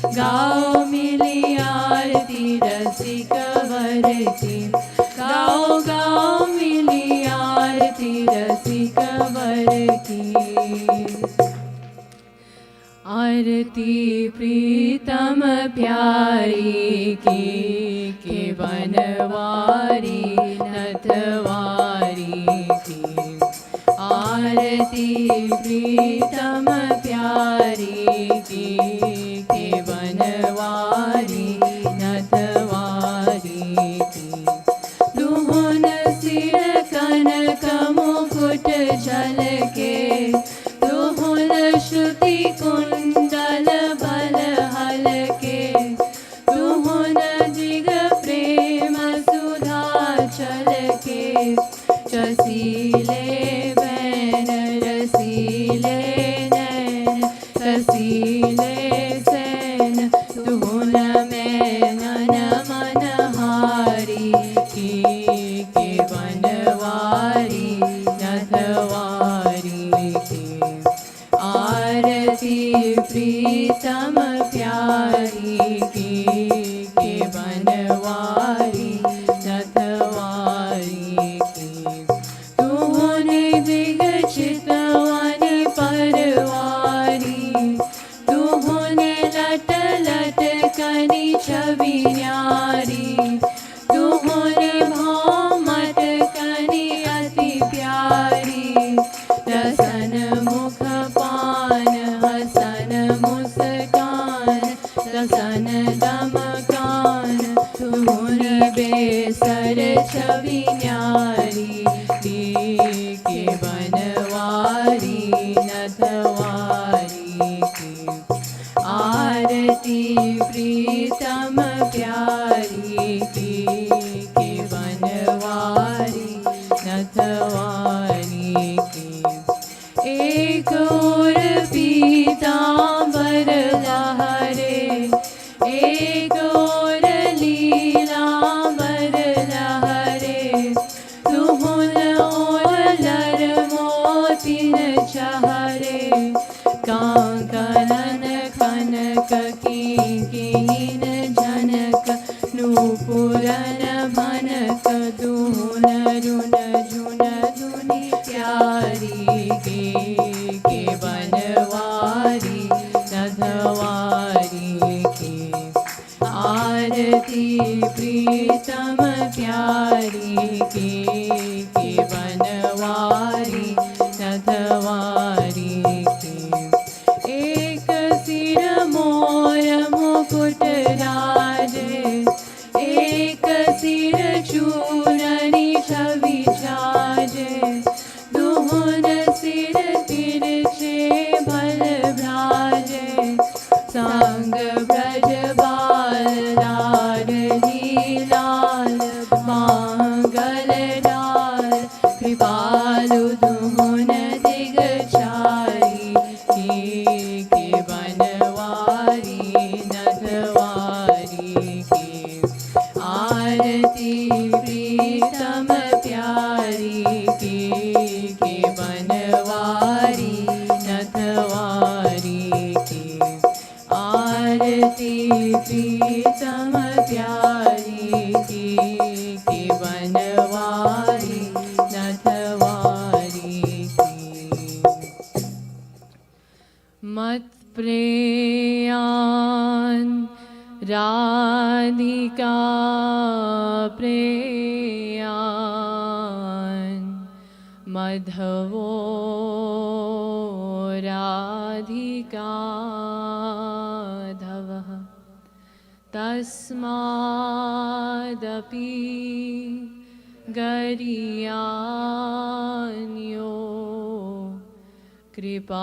गाओ मिली आरती रसिक वर की, गाओ गाओ मिली आरती रसिक वर की। आरती प्रीतम प्यारी की, के बनवारी नथवारी की। आरती प्रीतम प्यारी की, के बनवारी नथवारी की। दुहुन सिर कनक मुकुट झलके, दुहुन श्रुति कुंडल बल हलके। दुहुन दिग प्रेम सुधा छलके, रसीले बैन रसीले नैन रसीले सैन। दुहुन में नन मनहारी की, के बनवारी नथवारी की। आरती प्रीतम प्यारी की, के बनवारी नथवारी की। तुहोने दिग चितवानी परवारी, तुहोने लट लट कनी छवि न्यारी। तुहोने भौमट कनी अति प्यारी, रसन मुख पान हसन मुस्कान। रसन दमकान तुहुनी बेसर छवि न्यारी, के बनवारी नथवारी की। आरती प्रीतम प्यारी की, के बनवारी नथवारी की। एक और पीतांबर लहरे, एक और लीलांबर लहरे। तुहुन ओलर मोतिन चहरे, कांकनन खनक कीन जनक। नूपुरन भनक दुहुन रुन झुन धुनि प्यारी, के बनवारी नथवारी की। आरती प्रीतम प्यारी की, के बनवारी नथवारी की। एक सिर मोर मुकुट राजे, एक सिर चूनरी छवि छाजे। दुहुन सिर तिरछे भल भ्राजे, संग ब्रज बाल लाडली लाल। मांगल डाल कृपालु दुहुन दिग चारी, के बनवारी नथवारी की। आरती प्रीतम प्यारी की, के बनवारी नथवारी की। आरती प्रीतम प्यारी की, के बनवारी नथवारी की। मत प्रेयान राधिका प्रेयान, मधवो राधिका धवः। तस्मादपि गरीयान्यो, कृपालुर्मे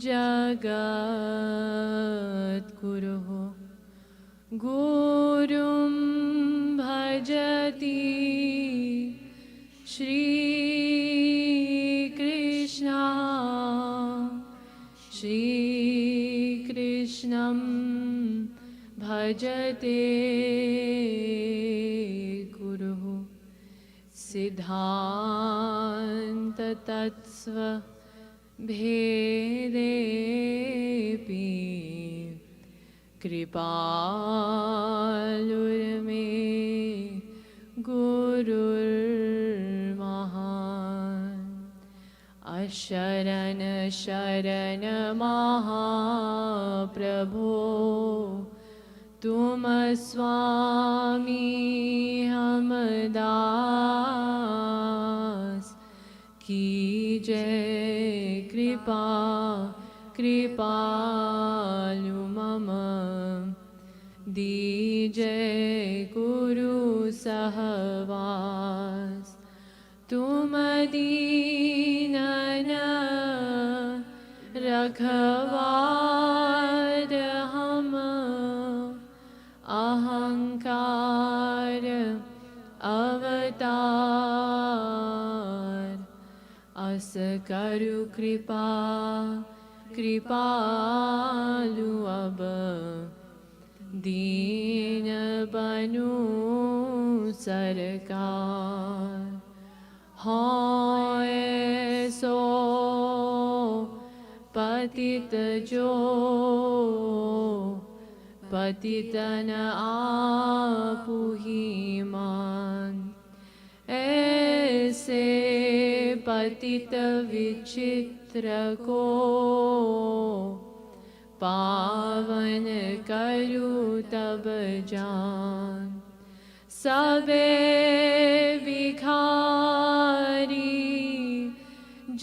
जगद्गुरुः। गुरुं भजति श्रीकृष्ण, श्रीकृष्णं भजते गुरुः। सिद्धांत तत्स्व भेदेपि कृपालुर्मे गुरुर्महान् अशरण शरण महाप्रभो तुम स्वामी हम दास की जय कृपा कृपालु मम दीजय गुरु सहवास तुम दीनन रखवार हम अहंकार अवतार अस करु कृपा कृपालु अब दीन बनु सरकार होय सो पतित जो पतितन आपुहि मान ऐसे पतित विचित्र को पावन करु तब जान सबे भिखारी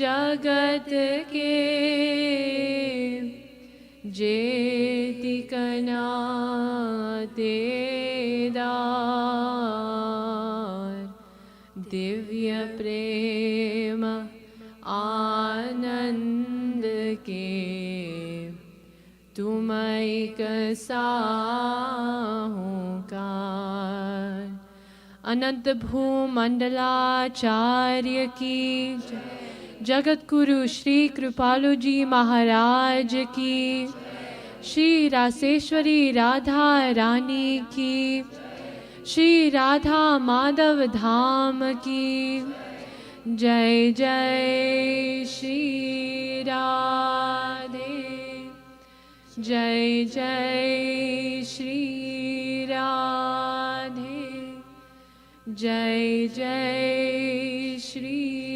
जगत के जेतिकना तेदार दिव्य प्रेम आनंद के तुम एक साहूकार अनंत भूमंडलाचार्य की जगतगुरु श्री कृपालु जी महाराज की श्री रासेश्वरी राधा रानी की श्री राधा माधव धाम की जय जय श्री राधे जय जय श्री राधे जय जय श्री